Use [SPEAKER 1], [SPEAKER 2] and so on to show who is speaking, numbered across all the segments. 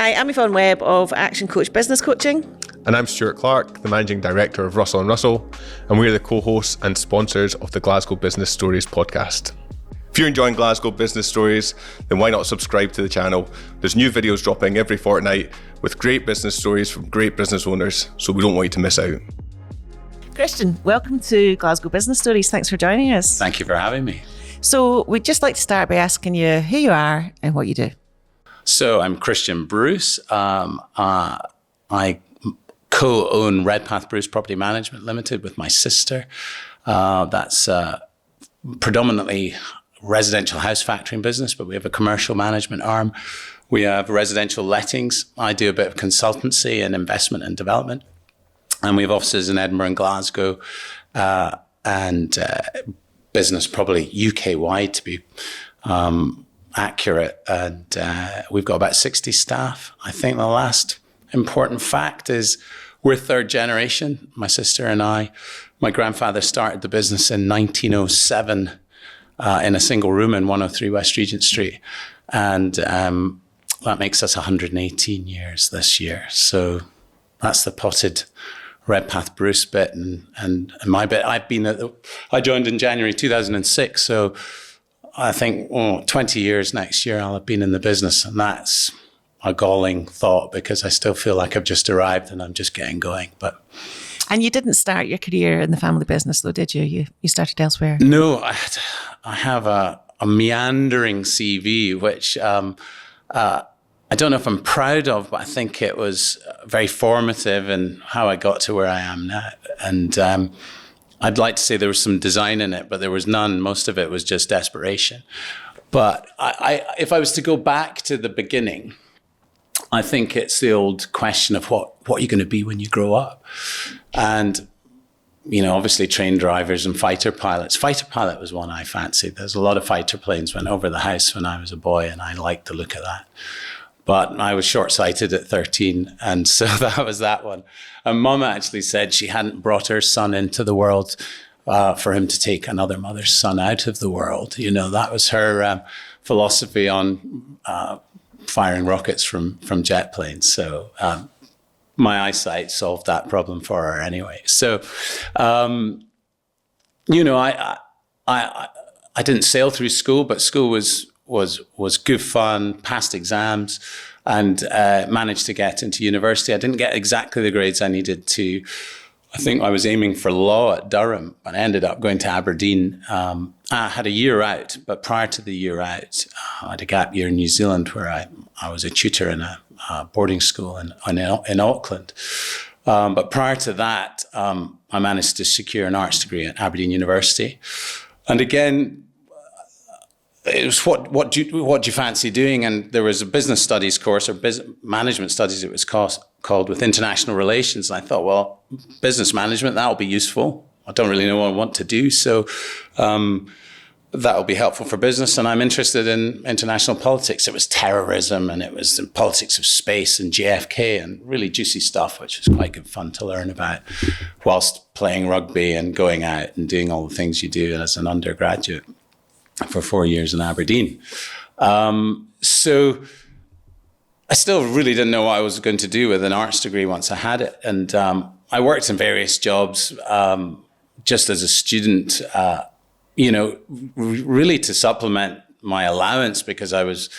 [SPEAKER 1] Hi, I'm Yvonne Webb of Action Coach Business Coaching.
[SPEAKER 2] And I'm Stuart Clark, the Managing Director of Russell & Russell, and we're the co-hosts and sponsors of the Glasgow Business Stories podcast. If you're enjoying Glasgow Business Stories, then why not subscribe to the channel? There's new videos dropping every fortnight with great business stories from great business owners, so we don't want you to miss out.
[SPEAKER 1] Christian, welcome to Glasgow Business Stories. Thanks for joining us.
[SPEAKER 3] Thank you for having me.
[SPEAKER 1] So we'd just like to start by asking you who you are and what you do.
[SPEAKER 3] So I'm Christian Bruce. I co-own Redpath Bruce Property Management Limited with my sister. That's predominantly residential house factoring business, but we have a commercial management arm. We have residential lettings. I do a bit of consultancy and investment and development. And we have offices in Edinburgh and Glasgow, and business probably UK-wide to be accurate. And we've got about 60 staff. I think the last important fact is we're third generation, my sister and I. My grandfather started the business in 1907 in a single room in 103 West Regent Street. And that makes us 118 years this year. So that's the potted Redpath Bruce bit and my bit. I joined in January 2006, so I think 20 years next year I'll have been in the business, and that's a galling thought because I still feel like I've just arrived and I'm just getting going.
[SPEAKER 1] And you didn't start your career in the family business though, did you? You started elsewhere.
[SPEAKER 3] No, I have a meandering CV, which I don't know if I'm proud of, but I think it was very formative in how I got to where I am now. And I'd like to say there was some design in it, but there was none. Most of it was just desperation. But if I was to go back to the beginning, I think it's the old question of what you're going to be when you grow up. And, you know, obviously train drivers and fighter pilots. Fighter pilot was one I fancied. There's a lot of fighter planes went over the house when I was a boy, and I liked the look of that. But I was short-sighted at 13, and so that was that one. And Mum actually said she hadn't brought her son into the world for him to take another mother's son out of the world. You know, that was her philosophy on firing rockets from jet planes. So my eyesight solved that problem for her anyway. So, you know, I didn't sail through school, but school was good fun, passed exams, and managed to get into university. I didn't get exactly the grades I needed to. I think I was aiming for law at Durham, but I ended up going to Aberdeen. I had a year out, but prior to the year out, I had a gap year in New Zealand where I was a tutor in a boarding school in Auckland. But prior to that, I managed to secure an arts degree at Aberdeen University. And again, it was what do you fancy doing? And there was a business studies course, or business management studies it was called, with international relations. And I thought, well, business management, that'll be useful. I don't really know what I want to do, so that'll be helpful for business. And I'm interested in international politics. It was terrorism, and it was the politics of space and JFK, and really juicy stuff, which was quite good fun to learn about whilst playing rugby and going out and doing all the things you do as an undergraduate for 4 years in Aberdeen. So I still really didn't know what I was going to do with an arts degree once I had it. And I worked in various jobs just as a student, you know, really to supplement my allowance, because I was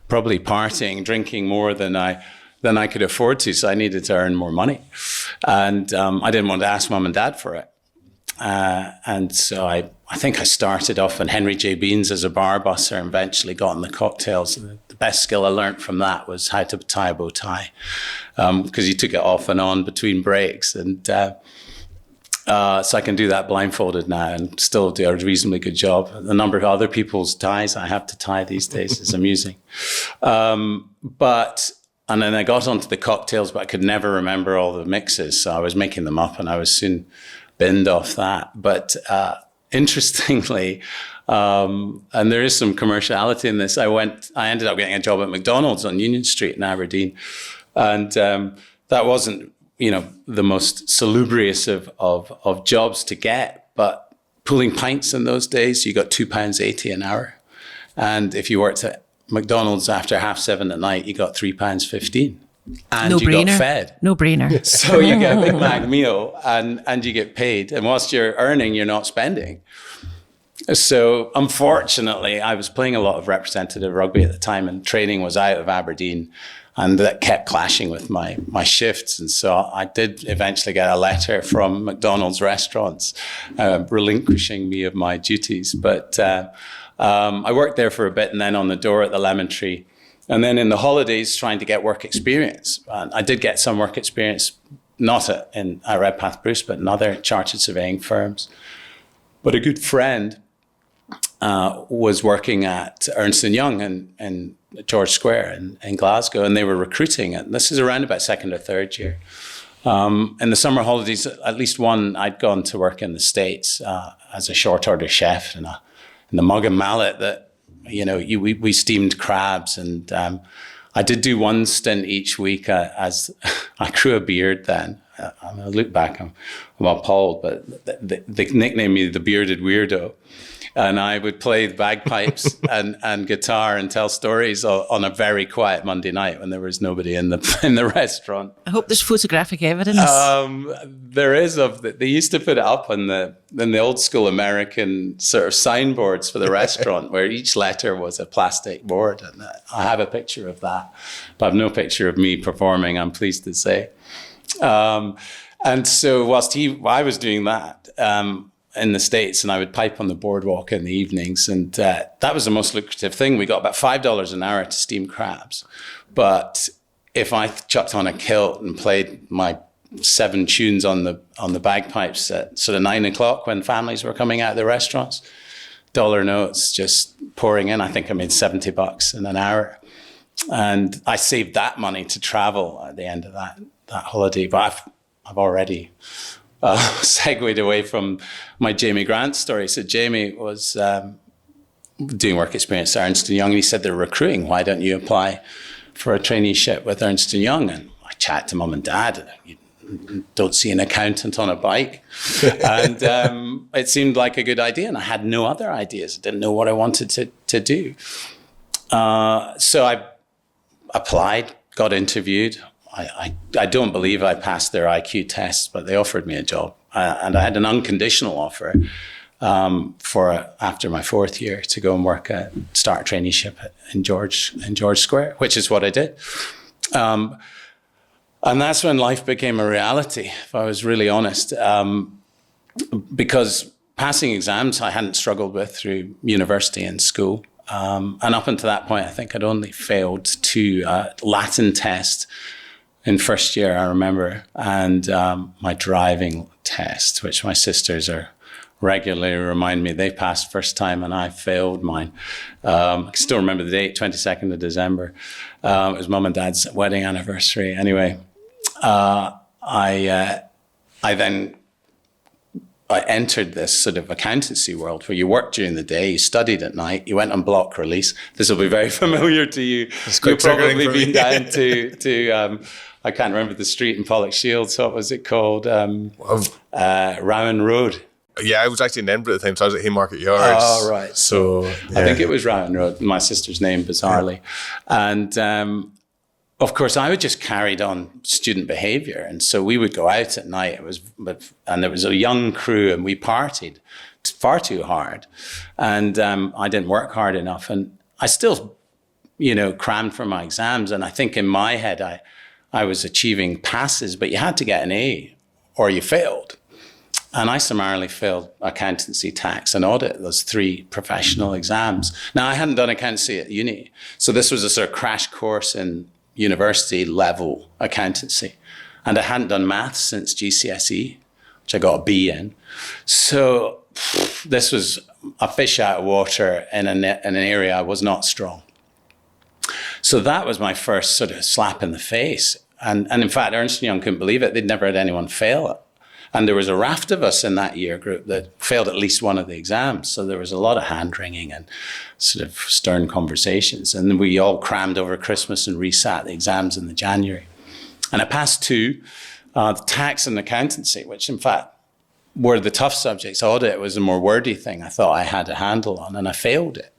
[SPEAKER 3] probably partying, drinking more than I could afford to. So I needed to earn more money. And I didn't want to ask Mum and Dad for it. And so I think I started off in Henry J. Bean's as a bar busser and eventually got in the cocktails. The best skill I learned from that was how to tie a bow tie, because you took it off and on between breaks. And so I can do that blindfolded now and still do a reasonably good job. The number of other people's ties I have to tie these days is amusing. And then I got onto the cocktails, but I could never remember all the mixes. So I was making them up, and I was soon binned off that. But interestingly, and there is some commerciality in this, I ended up getting a job at McDonald's on Union Street in Aberdeen. And that wasn't, you know, the most salubrious of jobs to get, but pulling pints in those days, you got £2.80 an hour. And if you worked at McDonald's after 7:30 at night, you got £3.15. And
[SPEAKER 1] No
[SPEAKER 3] you
[SPEAKER 1] brainer.
[SPEAKER 3] got fed.
[SPEAKER 1] No brainer.
[SPEAKER 3] So you get a Big Mac meal and you get paid. And whilst you're earning, you're not spending. So unfortunately, I was playing a lot of representative rugby at the time, and training was out of Aberdeen, and that kept clashing with my shifts. And so I did eventually get a letter from McDonald's restaurants relinquishing me of my duties. But I worked there for a bit, and then on the door at the Lemon Tree. And then in the holidays, trying to get work experience. And I did get some work experience, not at Redpath Bruce, but in other chartered surveying firms. But a good friend was working at Ernst & Young in George Square in Glasgow, and they were recruiting. And this is around about second or third year. In the summer holidays, at least one, I'd gone to work in the States as a short order chef in the Mug and Mallet that, we steamed crabs. And I did do one stint each week as I grew a beard then. I look back, I'm appalled, but they nicknamed me the bearded weirdo. And I would play the bagpipes and guitar and tell stories on a very quiet Monday night when there was nobody in the restaurant.
[SPEAKER 1] I hope there's photographic evidence.
[SPEAKER 3] There is. They used to put it up in the old school American sort of signboards for the restaurant, where each letter was a plastic board. And I have a picture of that, but I have no picture of me performing, I'm pleased to say. And so whilst I was doing that in the States, and I would pipe on the boardwalk in the evenings, and that was the most lucrative thing. We got about $5 an hour to steam crabs. But if I chucked on a kilt and played my 7 tunes on the bagpipes at sort of 9 o'clock when families were coming out of the restaurants, dollar notes just pouring in, I think I made $70 in an hour. And I saved that money to travel at the end of that holiday. But I've already segued away from my Jamie Grant story. So Jamie was doing work experience at Ernst & Young, and he said, they're recruiting. Why don't you apply for a traineeship with Ernst & Young? And I chat to mum and dad. You don't see an accountant on a bike. And it seemed like a good idea, and I had no other ideas. I didn't know what I wanted to do. So I applied, got interviewed. I don't believe I passed their IQ test, but they offered me a job. And I had an unconditional offer after my 4th year to go and start a traineeship in George Square, which is what I did. And that's when life became a reality, if I was really honest, because passing exams I hadn't struggled with through university and school. And up until that point, I think I'd only failed 2 Latin tests in first year, I remember, and my driving test, which my sisters are regularly remind me they passed first time and I failed mine. I can still remember the date, 22nd of December. It was mum and dad's wedding anniversary. Anyway, I entered this sort of accountancy world where you worked during the day, you studied at night, you went on block release. This will be very familiar to you. You've probably been down to I can't remember the street in Pollokshields. What was it called? Rowan Road.
[SPEAKER 2] Yeah, I was actually in Edinburgh at the time, so I was at Haymarket Yards.
[SPEAKER 3] Oh, right.
[SPEAKER 2] So
[SPEAKER 3] I think it was Rowan Road, my sister's name, bizarrely. And of course, I would just carried on student behavior. And so we would go out at night. And there was a young crew, and we partied far too hard. And I didn't work hard enough. And I still, crammed for my exams. And I think in my head, I was achieving passes, but you had to get an A or you failed. And I summarily failed accountancy, tax, and audit, those 3 professional exams. Now, I hadn't done accountancy at uni. So this was a sort of crash course in university level accountancy. And I hadn't done maths since GCSE, which I got a B in. So this was a fish out of water in an area I was not strong. So that was my first sort of slap in the face. And in fact, Ernst & Young couldn't believe it. They'd never had anyone fail it. And there was a raft of us in that year group that failed at least one of the exams. So there was a lot of hand-wringing and sort of stern conversations. And we all crammed over Christmas and resat the exams in the January. And I passed 2, the tax and accountancy, which in fact were the tough subjects. Audit was a more wordy thing I thought I had a handle on, and I failed it.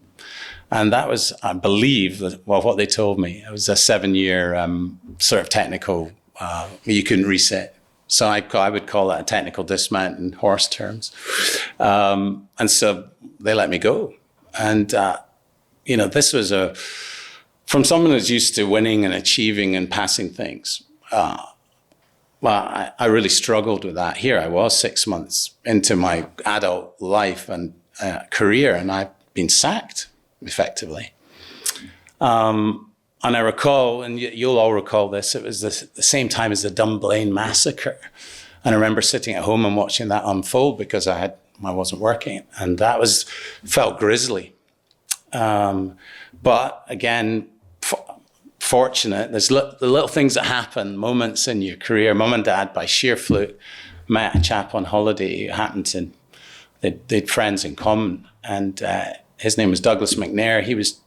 [SPEAKER 3] And that was, I believe, what they told me. It was a 7-year sort of technical, you couldn't reset. So I would call that a technical dismount in horse terms. And so they let me go. And, this was from someone who's used to winning and achieving and passing things. I really struggled with that. Here I was 6 months into my adult life and career, and I've been sacked, effectively. And I recall, and you'll all recall this, it was the same time as the Dunblane massacre. And I remember sitting at home and watching that unfold because I wasn't working. And that felt grisly. But again, fortunate. There's the little things that happen, moments in your career. Mum and Dad, by sheer fluke, met a chap on holiday who happened to, they'd friends in common. And his name was Douglas McNair. He was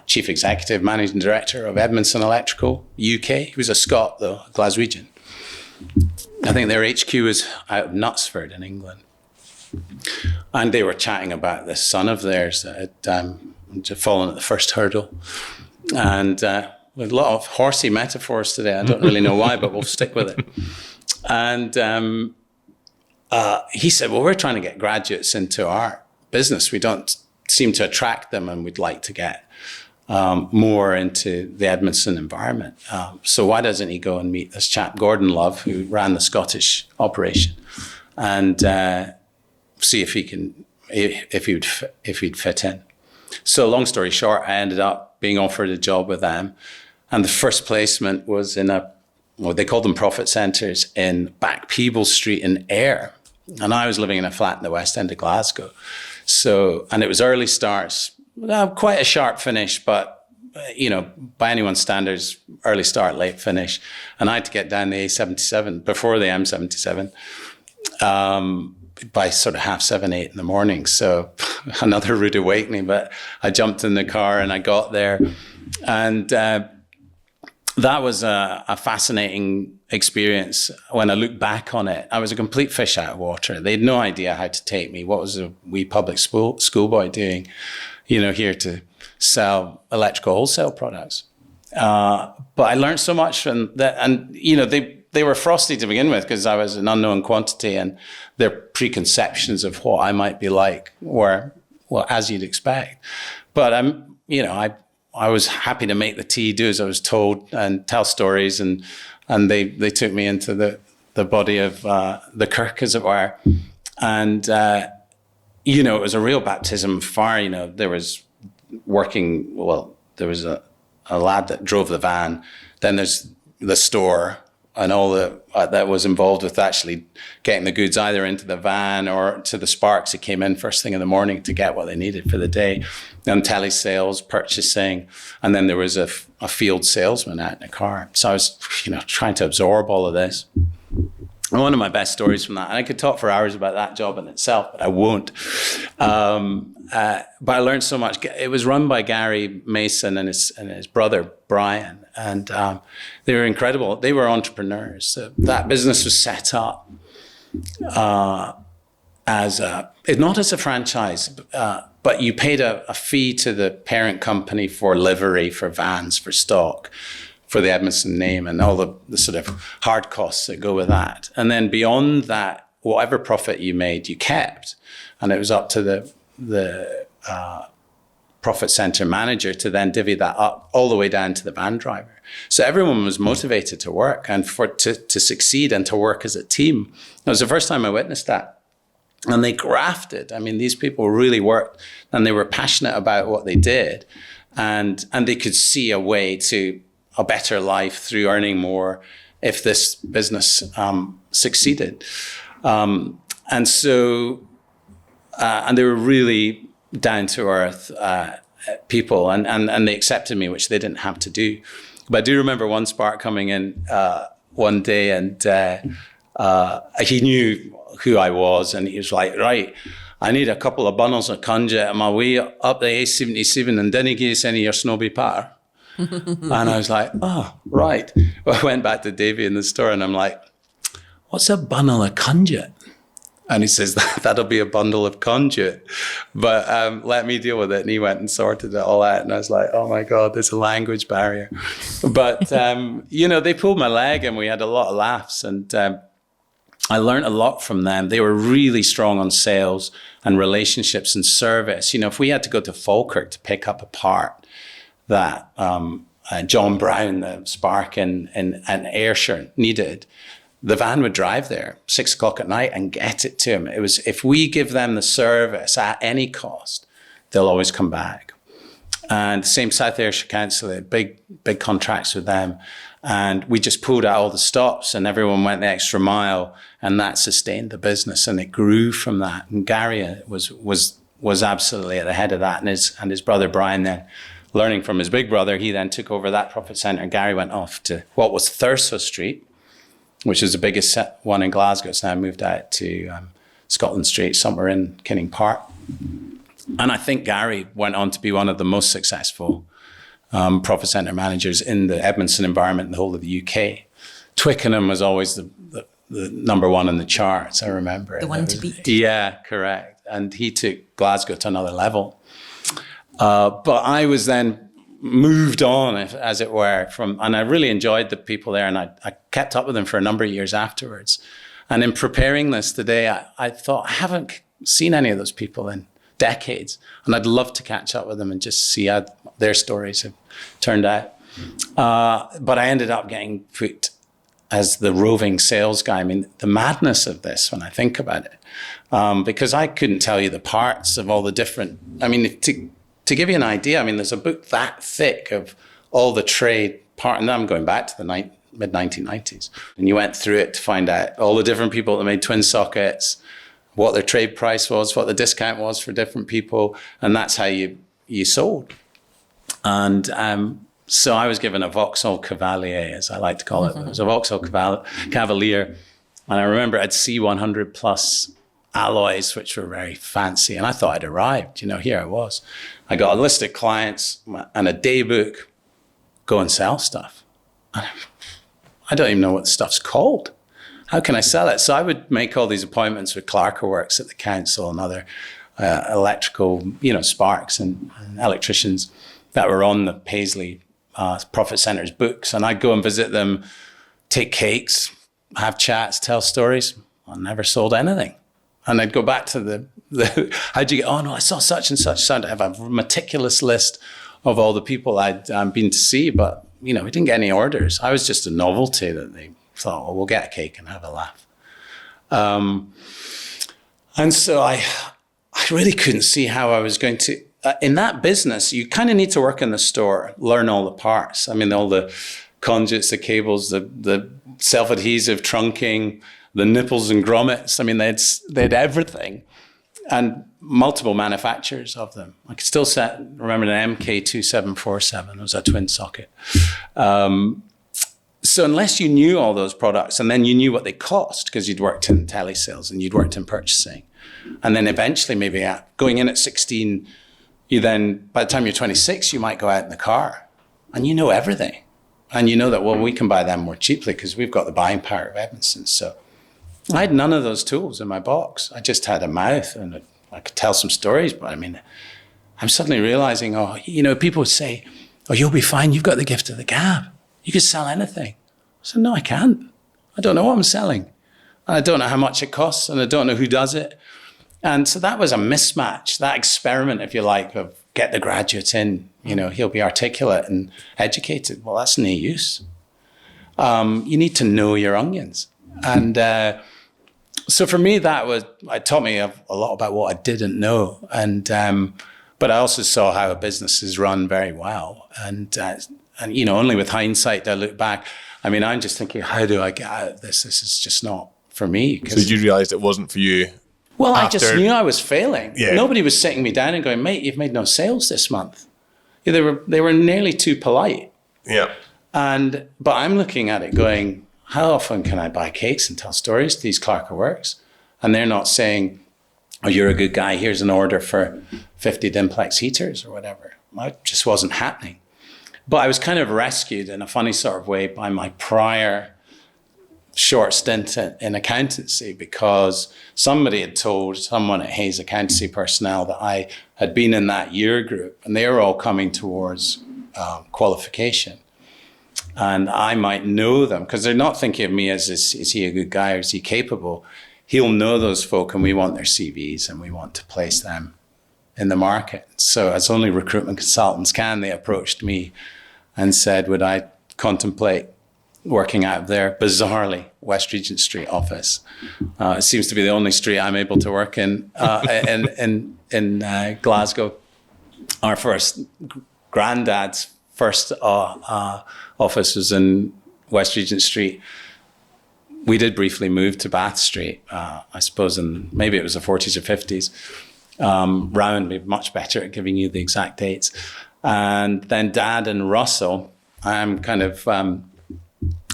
[SPEAKER 3] Chief Executive, Managing Director of Edmondson Electrical, UK. He was a Scot, though, a Glaswegian. I think their HQ was out of Knutsford in England. And they were chatting about this son of theirs that had fallen at the first hurdle. And with a lot of horsey metaphors today. I don't really know why, but we'll stick with it. And he said, well, we're trying to get graduates into our business. We don't seem to attract them, and we'd like to get more into the Edmondson environment. So why doesn't he go and meet this chap, Gordon Love, who ran the Scottish operation, and see if he'd fit in. So long story short, I ended up being offered a job with them. And the first placement was in they called them profit centres in Back Peebles Street in Ayr. And I was living in a flat in the West End of Glasgow. So, and it was early starts, quite a sharp finish, but, by anyone's standards, early start, late finish. And I had to get down the A77 before the M77 by sort of 7:30, 8 in the morning. So another rude awakening, but I jumped in the car and I got there. And that was a fascinating experience. When I look back on it, I was a complete fish out of water. They had no idea how to take me. What was a wee public schoolboy doing, here to sell electrical wholesale products? But I learned so much from that. And, they were frosty to begin with because I was an unknown quantity, and their preconceptions of what I might be like were, well, as you'd expect. But I was happy to make the tea, do as I was told, and tell stories, and they took me into the body of the kirk, as it were. And it was a real baptism of fire. There was there was a lad that drove the van. Then there's the store and all that was involved with actually getting the goods either into the van or to the Sparks who came in first thing in the morning to get what they needed for the day. Then telesales, purchasing, and then there was a field salesman out in a car. So I was, trying to absorb all of this. And one of my best stories from that, and I could talk for hours about that job in itself, but I won't. But I learned so much. It was run by Gary Mason and his brother, Brian. And they were incredible. They were entrepreneurs. That business was set up not as a franchise, but you paid a fee to the parent company for livery, for vans, for stock, for the Edmondson name, and all the sort of hard costs that go with that. And then beyond that, whatever profit you made, you kept. And it was up to the profit center manager to then divvy that up all the way down to the van driver. So everyone was motivated to work and to succeed and to work as a team. It was the first time I witnessed that. And they grafted. I mean, these people really worked, and they were passionate about what they did. And they could see a way to a better life through earning more if this business succeeded. And so, and they were really down to earth people, and they accepted me, which they didn't have to do. But I do remember one Spark coming in one day, and he knew who I was, and he was like, right, I need a couple of bundles of conjure on my way up the A77, and didn't give us any of your snobby patter. And I was like, oh, right. Well, I went back to Davey in the store, and I'm like, what's a bundle of conjure? And he says, that'll be a bundle of conduit, but let me deal with it. And he went and sorted it all out. And I was like, oh my God, there's a language barrier. But, they pulled my leg and we had a lot of laughs. And I learned a lot from them. They were really strong on sales and relationships and service. If we had to go to Falkirk to pick up a part that John Brown, the Spark in Ayrshire needed, the van would drive there 6 o'clock at night and get it to him. It was, if we give them the service at any cost, they'll always come back. And same South Ayrshire Council, big contracts with them. And we just pulled out all the stops and everyone went the extra mile, and that sustained the business and it grew from that. And Gary was absolutely at the head of that. And his brother Brian, then learning from his big brother, he then took over that profit centre. Gary went off to what was Thurso Street, which is the biggest one in Glasgow. It's now moved out to Scotland Street, somewhere in Kinning Park. And I think Gary went on to be one of the most successful profit centre managers in the Edmondson environment in the whole of the UK. Twickenham was always the number one in the charts, I remember it.
[SPEAKER 1] The one to beat.
[SPEAKER 3] Yeah, correct. And he took Glasgow to another level. But I was then moved on, as it were, and I really enjoyed the people there, and I kept up with them for a number of years afterwards. And in preparing this today, I thought, I haven't seen any of those people in decades, and I'd love to catch up with them and just see how their stories have turned out. But I ended up getting put as the roving sales guy. I mean, the madness of this when I think about it, because I couldn't tell you the parts of all the different, to give you an idea, there's a book that thick of all the trade part, and I'm going back to the mid-1990s, and you went through it to find out all the different people that made twin sockets, what their trade price was, what the discount was for different people, and that's how you sold. And so I was given a Vauxhall Cavalier, as I like to call it. It was a Vauxhall Cavalier, and I remember it had C100 plus alloys, which were very fancy. And I thought I'd arrived, here I was. I got a list of clients and a day book, go and sell stuff. I don't even know what the stuff's called. How can I sell it? So I would make all these appointments with Clarker Works at the council and other electrical, sparks and electricians that were on the Paisley Profit Centre's books. And I'd go and visit them, take cakes, have chats, tell stories. I never sold anything. And I'd go back to the how'd you get on? Oh, I saw such and such. So I'd have a meticulous list of all the people I'd been to see, but, we didn't get any orders. I was just a novelty that they thought, well, we'll get a cake and have a laugh. And so I really couldn't see how I was going to, in that business, you kind of need to work in the store, learn all the parts. All the conduits, the cables, the self-adhesive trunking, the nipples and grommets. They had everything, and multiple manufacturers of them. I can still remember an MK2747. It was a twin socket. So unless you knew all those products, and then you knew what they cost because you'd worked in telesales and you'd worked in purchasing, and then eventually maybe going in at 16, you then, by the time you're 26, you might go out in the car and you know everything. And you know that, well, we can buy them more cheaply because we've got the buying power of Edmondson. So I had none of those tools in my box. I just had a mouth and I could tell some stories. But I'm suddenly realizing, people would say, oh, you'll be fine. You've got the gift of the gab. You could sell anything. I said, no, I can't. I don't know what I'm selling. And I don't know how much it costs, and I don't know who does it. And so that was a mismatch, that experiment, if you like, of get the graduate in, he'll be articulate and educated. Well, that's no use. You need to know your onions. And so for me, it taught me a lot about what I didn't know. And but I also saw how a business is run very well. And only with hindsight do I look back. I'm just thinking, how do I get out of this? This is just not for me.
[SPEAKER 2] So you realised it wasn't for you?
[SPEAKER 3] Well, I just knew I was failing.
[SPEAKER 2] Yeah.
[SPEAKER 3] Nobody was sitting me down and going, mate, you've made no sales this month. Yeah, they were nearly too polite.
[SPEAKER 2] Yeah.
[SPEAKER 3] But I'm looking at it going, how often can I buy cakes and tell stories to these Clarker Works? And they're not saying, oh, you're a good guy, here's an order for 50 Dimplex heaters or whatever. It just wasn't happening. But I was kind of rescued in a funny sort of way by my prior short stint in accountancy because somebody had told someone at Hayes Accountancy personnel that I had been in that year group, and they were all coming towards qualification. And I might know them because they're not thinking of me as, is he a good guy or is he capable? He'll know those folk and we want their CVs and we want to place them in the market. So as only recruitment consultants can, they approached me and said, would I contemplate working out of their, bizarrely, West Regent Street office. It seems to be the only street I'm able to work in Glasgow. Our first granddad's first office was in West Regent Street. We did briefly move to Bath Street, I suppose, maybe it was the 40s or 50s. Rowan would be much better at giving you the exact dates. And then Dad and Russell, I'm kind of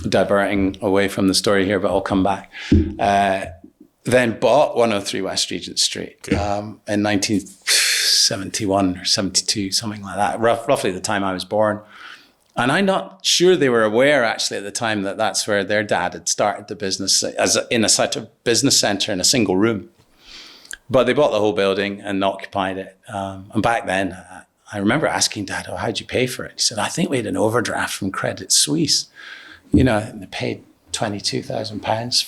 [SPEAKER 3] diverting away from the story here, but I'll come back. Then bought 103 West Regent Street in 1971 or 72, something like that, roughly the time I was born. And I'm not sure they were aware actually at the time that that's where their dad had started the business in a sort of business centre in a single room. But they bought the whole building and occupied it. And back then, I remember asking Dad, oh, how'd you pay for it? He said, I think we had an overdraft from Credit Suisse. You know, they paid £22,000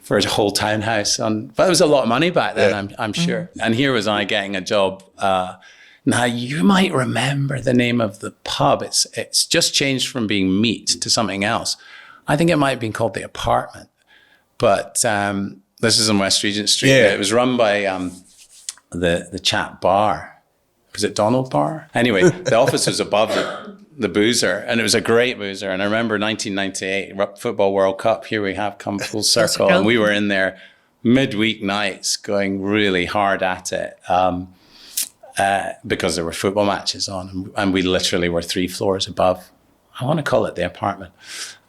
[SPEAKER 3] for a whole townhouse. But it was a lot of money back then, I'm sure. And here was I getting a job. Now, you might remember the name of the pub. It's just changed from being Meat to something else. I think it might have been called The Apartment. But this is on West Regent Street. Yeah. It was run by the chap Bar. Was it Donald Bar? Anyway, the office was above the boozer, and it was a great boozer. And I remember 1998 Football World Cup. Here we have come full circle, and we were in there midweek nights, going really hard at it because there were football matches on, and we literally were 3 floors above. I want to call it The Apartment.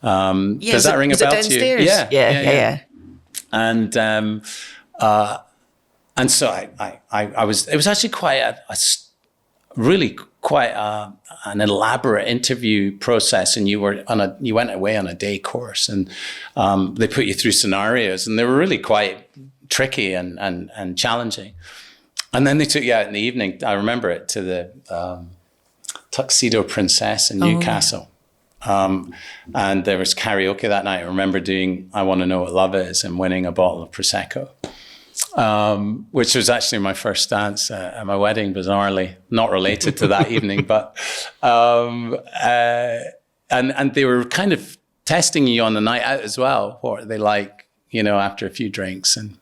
[SPEAKER 3] Does that ring a bell to you?
[SPEAKER 1] Yeah.
[SPEAKER 3] And so I was. It was actually quite quite an elaborate interview process, and you went away on a day course, and they put you through scenarios, and they were really quite tricky and challenging. And then they took you out in the evening. I remember it, to the Tuxedo Princess in Newcastle. And there was karaoke that night. I remember doing I Want to Know What Love Is and winning a bottle of Prosecco. Which was actually my first dance at my wedding, bizarrely, not related to that evening, but and they were kind of testing you on the night out as well. What are they like, you know, after a few drinks, and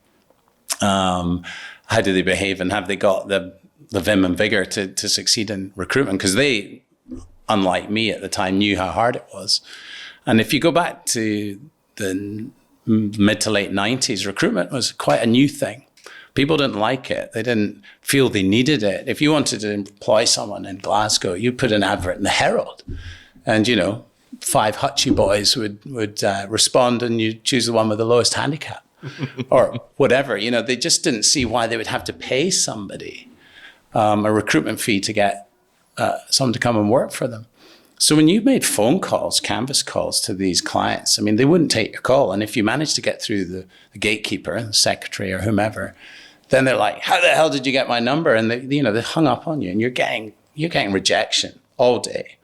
[SPEAKER 3] how do they behave, and have they got the vim and vigor to succeed in recruitment? Because they, unlike me at the time, knew how hard it was. And if you go back to the mid to late 90s, recruitment was quite a new thing. People didn't like it. They didn't feel they needed it. If you wanted to employ someone in Glasgow, you put an advert in the Herald, and, you know, 5 hutchie boys would respond, and you choose the one with the lowest handicap or whatever. You know, they just didn't see why they would have to pay somebody a recruitment fee to get someone to come and work for them. So when you made phone calls, canvas calls to these clients, I mean, they wouldn't take your call. And if you managed to get through the gatekeeper, the secretary or whomever, then they're like, how the hell did you get my number? And they hung up on you, and you're getting rejection all day.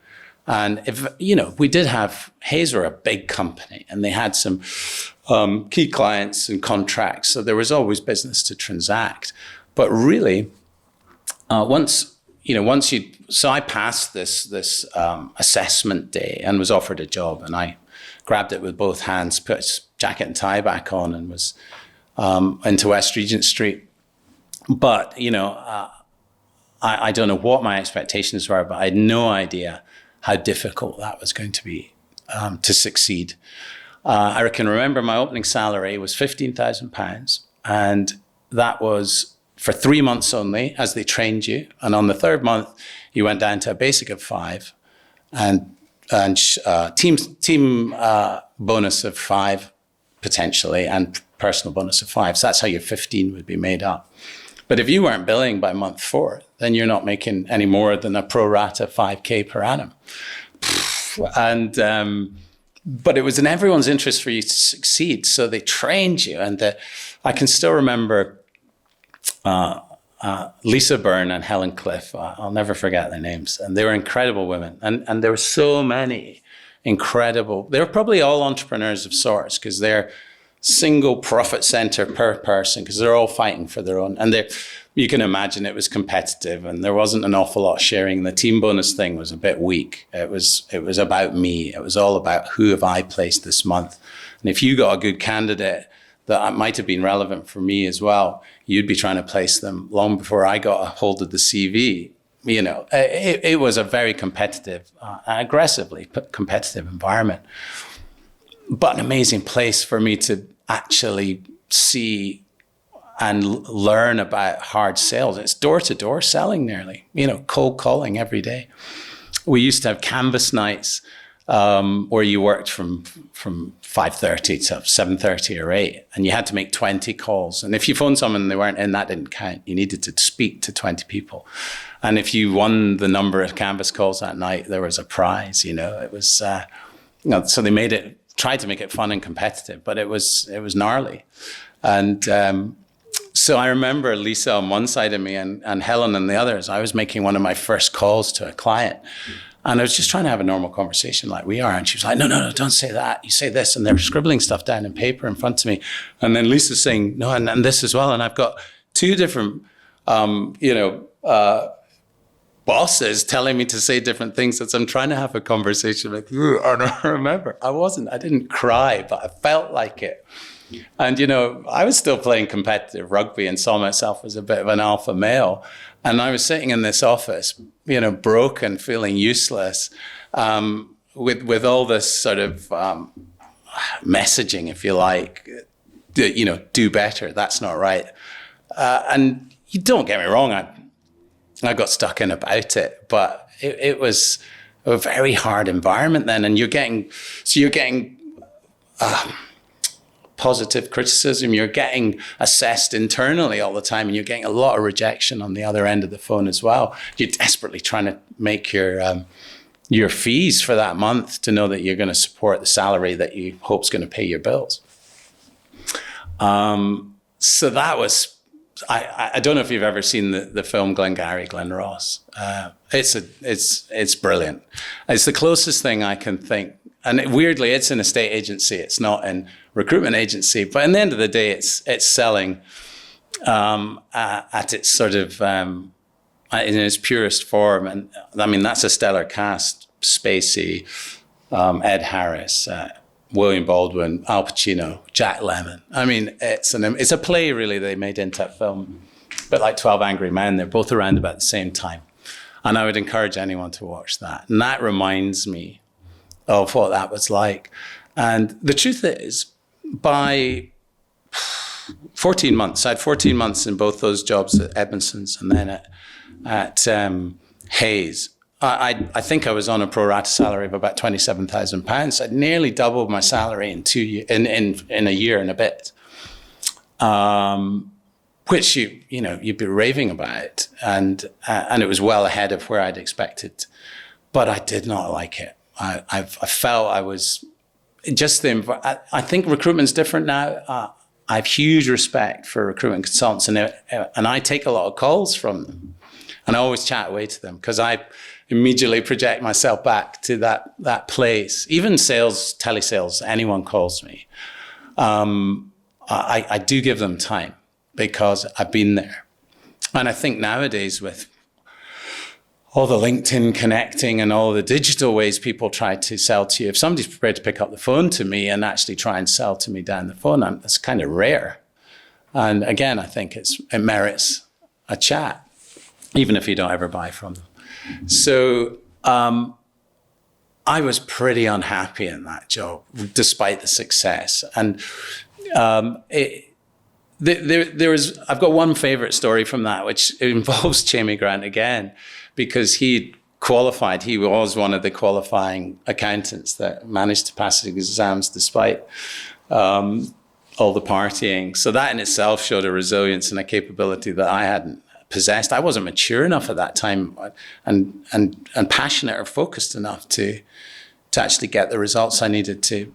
[SPEAKER 3] And if, you know, we did have, Hayes were a big company, and they had some key clients and contracts. So there was always business to transact. But really, so I passed this assessment day and was offered a job, and I grabbed it with both hands, put a jacket and tie back on, and was into West Regent Street. But, you know, I don't know what my expectations were, but I had no idea how difficult that was going to be to succeed. I can remember my opening salary was £15,000, and that was for 3 months only, as they trained you. And on the 3rd month, you went down to a basic of 5 and team bonus of 5 potentially, and personal bonus of 5. So that's how your 15 would be made up. But if you weren't billing by month 4, then you're not making any more than a pro rata 5K per annum. And but it was in everyone's interest for you to succeed. So they trained you. And I can still remember Lisa Byrne and Helen Cliff. I'll never forget their names. And they were incredible women. And there were so many incredible, they were probably all entrepreneurs of sorts, because they're single profit center per person, because they're all fighting for their own. And you can imagine it was competitive, and there wasn't an awful lot of sharing. The team bonus thing was a bit weak. It was about me. It was all about who have I placed this month. And if you got a good candidate that might have been relevant for me as well, you'd be trying to place them long before I got a hold of the CV. You know, it was a very competitive, aggressively competitive environment, but an amazing place for me to actually see and learn about hard sales. It's door-to-door selling nearly, you know, cold calling every day. We used to have canvas nights where you worked from 5:30 to 7:30 or 8, and you had to make 20 calls. And if you phoned someone and they weren't in, that didn't count. You needed to speak to 20 people. And if you won the number of canvas calls that night, there was a prize, you know. It was, you know, so they tried to make it fun and competitive, but it was gnarly. And so I remember Lisa on one side of me and Helen on the others. I was making one of my first calls to a client, and I was just trying to have a normal conversation like we are. And she was like, no, don't say that. You say this. And they're scribbling stuff down in paper in front of me. And then Lisa's saying, no, and this as well. And I've got two different, bosses telling me to say different things as I'm trying to have a conversation with you. And I remember I didn't cry, but I felt like it. And, you know, I was still playing competitive rugby and saw myself as a bit of an alpha male. And I was sitting in this office, you know, broken, feeling useless, with all this sort of messaging, if you like, you know, do better. That's not right. And you don't get me wrong, I got stuck in about it, but it was a very hard environment then. And you're getting positive criticism, you're getting assessed internally all the time, and you're getting a lot of rejection on the other end of the phone as well. You're desperately trying to make your fees for that month to know that you're going to support the salary that you hope is going to pay your bills. So that was, I don't know if you've ever seen the film Glengarry Glen Ross. It's brilliant. It's the closest thing I can think. And weirdly, it's an estate agency. It's not in recruitment agency. But in the end of the day, it's selling at its sort of, in its purest form. And I mean, that's a stellar cast. Spacey, Ed Harris, William Baldwin, Al Pacino, Jack Lemmon. I mean, it's a play really they made into a film, a bit like 12 Angry Men. They're both around about the same time. And I would encourage anyone to watch that. And that reminds me of what that was like. And the truth is, by 14 months, I had 14 months in both those jobs at Edmondson's and then at Hayes. I think I was on a pro rata salary of about £27,000. I'd nearly doubled my salary in a year and a bit, which you'd be raving about, and it was well ahead of where I'd expected, but I did not like it. I felt I was just I think recruitment's different now. I have huge respect for recruitment consultants, and I take a lot of calls from them, and I always chat away to them because I immediately project myself back to that place. Even sales, telesales, anyone calls me, I do give them time because I've been there. And I think nowadays with all the LinkedIn connecting and all the digital ways people try to sell to you, if somebody's prepared to pick up the phone to me and actually try and sell to me down the phone, that's kind of rare. And again, I think it merits a chat, even if you don't ever buy from them. So I was pretty unhappy in that job, despite the success. And I've got one favorite story from that, which involves Jamie Grant again, because he qualified. He was one of the qualifying accountants that managed to pass his exams despite all the partying. So that in itself showed a resilience and a capability that I hadn't possessed. I wasn't mature enough at that time and passionate or focused enough to to actually get the results I needed to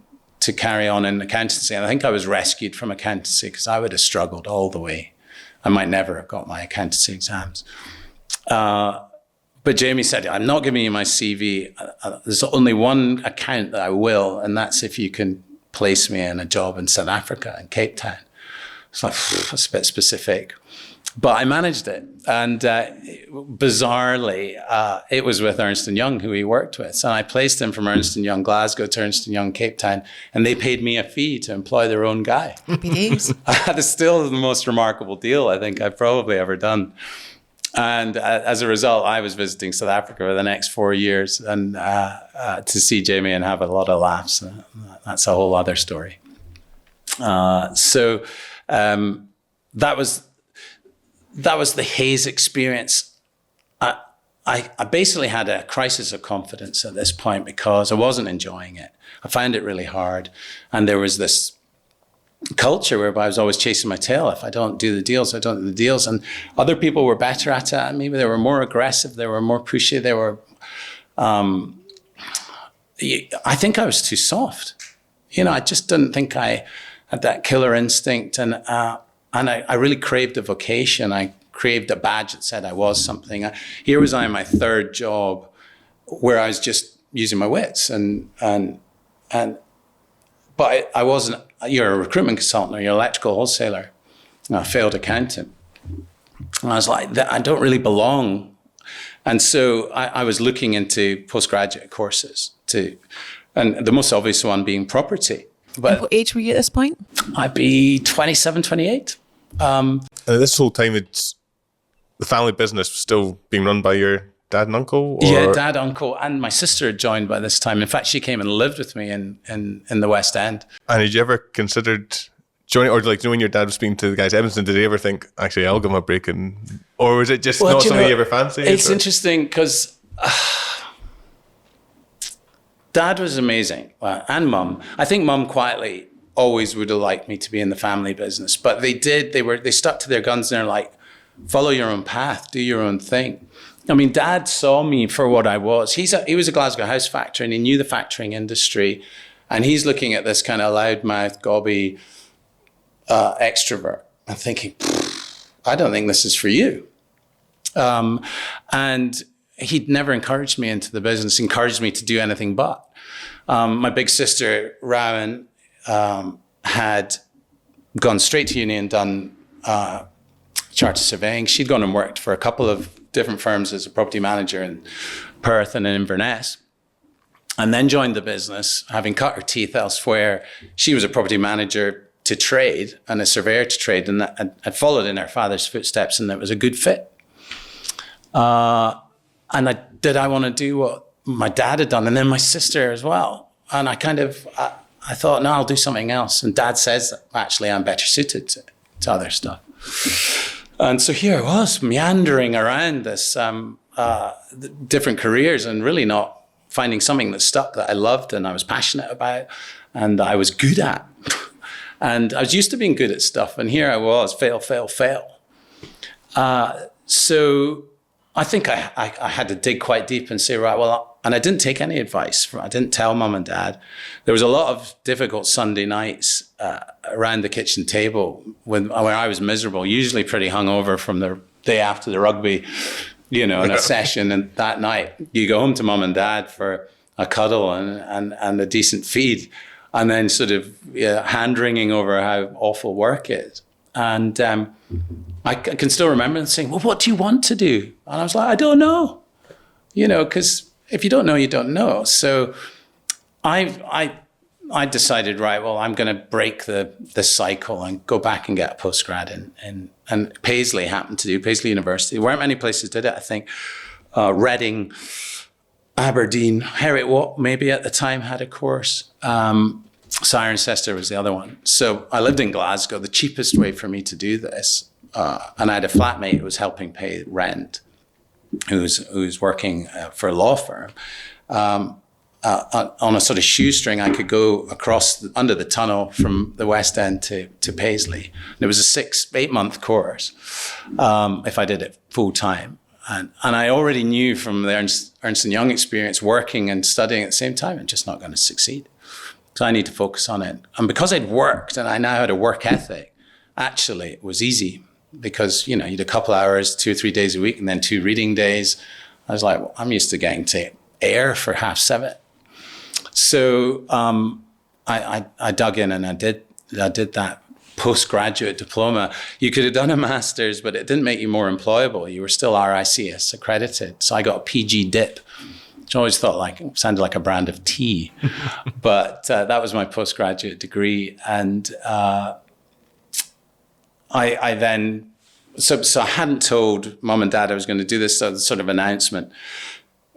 [SPEAKER 3] carry on in accountancy. And I think I was rescued from accountancy because I would have struggled all the way. I might never have got my accountancy exams. But Jamie said, I'm not giving you my CV. There's only one account that I will, and that's if you can place me in a job in South Africa, in Cape Town. It's like, that's a bit specific. But I managed it. And bizarrely, it was with Ernst & Young, who he worked with. And I placed him from Ernst & Young Glasgow to Ernst & Young Cape Town. And they paid me a fee to employ their own guy.
[SPEAKER 1] Happy days.
[SPEAKER 3] That is still the most remarkable deal I think I've probably ever done. And as a result, I was visiting South Africa for the next 4 years and to see Jamie and have a lot of laughs. That's a whole other story. So that was the Hayes experience. I basically had a crisis of confidence at this point because I wasn't enjoying it. I found it really hard. And there was this culture whereby I was always chasing my tail. If I don't do the deals, I don't do the deals. And other people were better at it. Maybe they were more aggressive. They were more pushy. They were, I think I was too soft. I just didn't think I had that killer instinct. And I really craved a vocation. I craved a badge that said I was something. Here was I in my third job where I was just using my wits. But I wasn't, you're a recruitment consultant or you're an electrical wholesaler, a failed accountant. And I was like, I don't really belong. And so I was looking into postgraduate courses and the most obvious one being property.
[SPEAKER 1] But what age were you at this point?
[SPEAKER 3] I'd be 27, 28.
[SPEAKER 2] And this whole time, the family business was still being run by your dad and uncle? Or?
[SPEAKER 3] Yeah, dad, uncle, and my sister had joined by this time. In fact, she came and lived with me in the West End.
[SPEAKER 2] And had you ever considered joining, or when your dad was speaking to the guys at Edmonton, did he ever think, actually, I'll give him a break? Or was it just not something you ever fancied?
[SPEAKER 3] It's interesting because dad was amazing, and mum. I think mum quietly always would have liked me to be in the family business, but they stuck to their guns and they're like, follow your own path, do your own thing. I mean, dad saw me for what I was. He was a Glasgow house factor and he knew the factoring industry, and he's looking at this kind of loudmouth, gobby extrovert and thinking, I don't think this is for you. And he'd never encouraged me into the business, encouraged me to do anything but. My big sister, Rowan, had gone straight to uni and done chartered surveying. She'd gone and worked for a couple of different firms as a property manager in Perth and in Inverness, and then joined the business, having cut her teeth elsewhere. She was a property manager to trade and a surveyor to trade, and had followed in her father's footsteps, and it was a good fit. And I want to do what my dad had done, and then my sister as well. And I thought, no, I'll do something else. And dad says, actually, I'm better suited to other stuff. And so here I was, meandering around this different careers and really not finding something that stuck, that I loved and I was passionate about and I was good at. And I was used to being good at stuff. And here I was, fail. So I think I had to dig quite deep and say, right, well, and I didn't take any advice. I didn't tell mum and dad. There was a lot of difficult Sunday nights around the kitchen table when I was miserable, usually pretty hungover from the day after the rugby, in a session. And that night you go home to mum and dad for a cuddle and a decent feed, and then sort of hand-wringing over how awful work is. And I can still remember them saying, well, what do you want to do? And I was like, I don't know, because if you don't know, you don't know. So I decided, right, well, I'm going to break the cycle and go back and get a postgrad. And Paisley happened to do, Paisley University. There weren't many places did it, I think. Reading, Aberdeen, Heriot maybe at the time had a course. Cirencester was the other one. So I lived in Glasgow. The cheapest way for me to do this, and I had a flatmate who was helping pay rent, who's working for a law firm. On a sort of shoestring, I could go across under the tunnel from the West End to Paisley. And it was a 8-month course if I did it full time. And I already knew from the Ernst & Young experience, working and studying at the same time, I'm just not going to succeed. So I need to focus on it. And because I'd worked and I now had a work ethic, actually it was easy because, you had a couple hours, 2 or 3 days a week, and then 2 reading days. I was like, well, I'm used to getting to air for 7:30. So I dug in and I did that postgraduate diploma. You could have done a master's, but it didn't make you more employable. You were still RICS accredited. So I got a PG DIP, which I always thought sounded like a brand of tea. But that was my postgraduate degree. And I then, so I hadn't told mum and dad I was going to do this sort of announcement.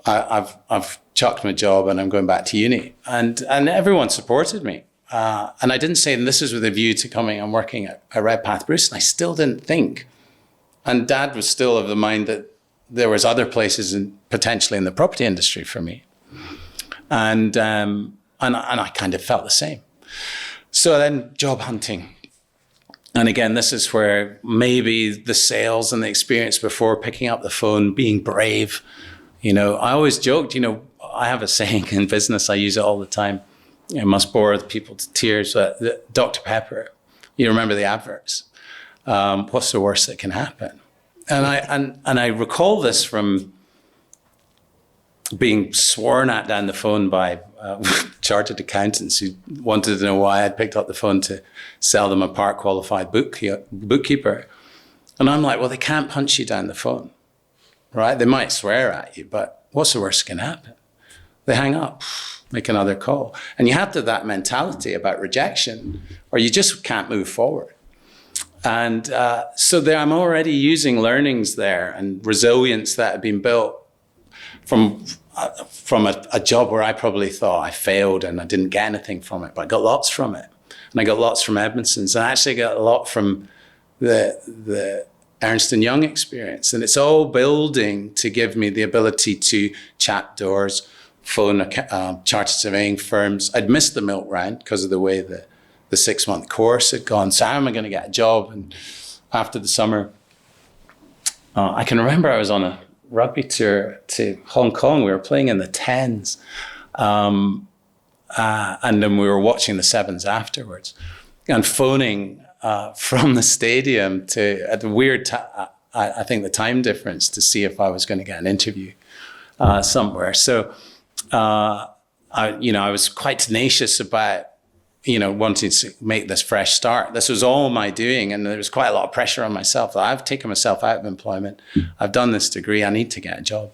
[SPEAKER 3] I've chucked my job and I'm going back to uni. And everyone supported me. And I didn't say this is with a view to coming and working at Redpath Bruce. And I still didn't think. And Dad was still of the mind that there was other places potentially in the property industry for me. And I kind of felt the same. So then job hunting. And again, this is where maybe the sales and the experience before picking up the phone, being brave. I always joked, I have a saying in business, I use it all the time. I must bore the people to tears. Dr. Pepper, you remember the adverts. What's the worst that can happen? And I recall this from being sworn at down the phone by chartered accountants who wanted to know why I'd picked up the phone to sell them a part qualified bookkeeper. And I'm like, well, they can't punch you down the phone, right? They might swear at you, but what's the worst that can happen? They hang up. Make another call. And you have to have that mentality about rejection or you just can't move forward. And so there I'm already using learnings there and resilience that had been built from a job where I probably thought I failed and I didn't get anything from it, but I got lots from it. And I got lots from Edmondson's and I actually got a lot from the Ernst & Young experience. And it's all building to give me the ability to chat doors, phone chartered surveying firms. I'd missed the milk round because of the way the 6-month course had gone. So how am I going to get a job? And after the summer, I can remember I was on a rugby tour to Hong Kong. We were playing in the 10s. And then we were watching the 7s afterwards and phoning from the stadium to, at the weird, I think the time difference, to see if I was going to get an interview somewhere. So, I was quite tenacious about, wanting to make this fresh start. This was all my doing. And there was quite a lot of pressure on myself. I've taken myself out of employment. I've done this degree. I need to get a job.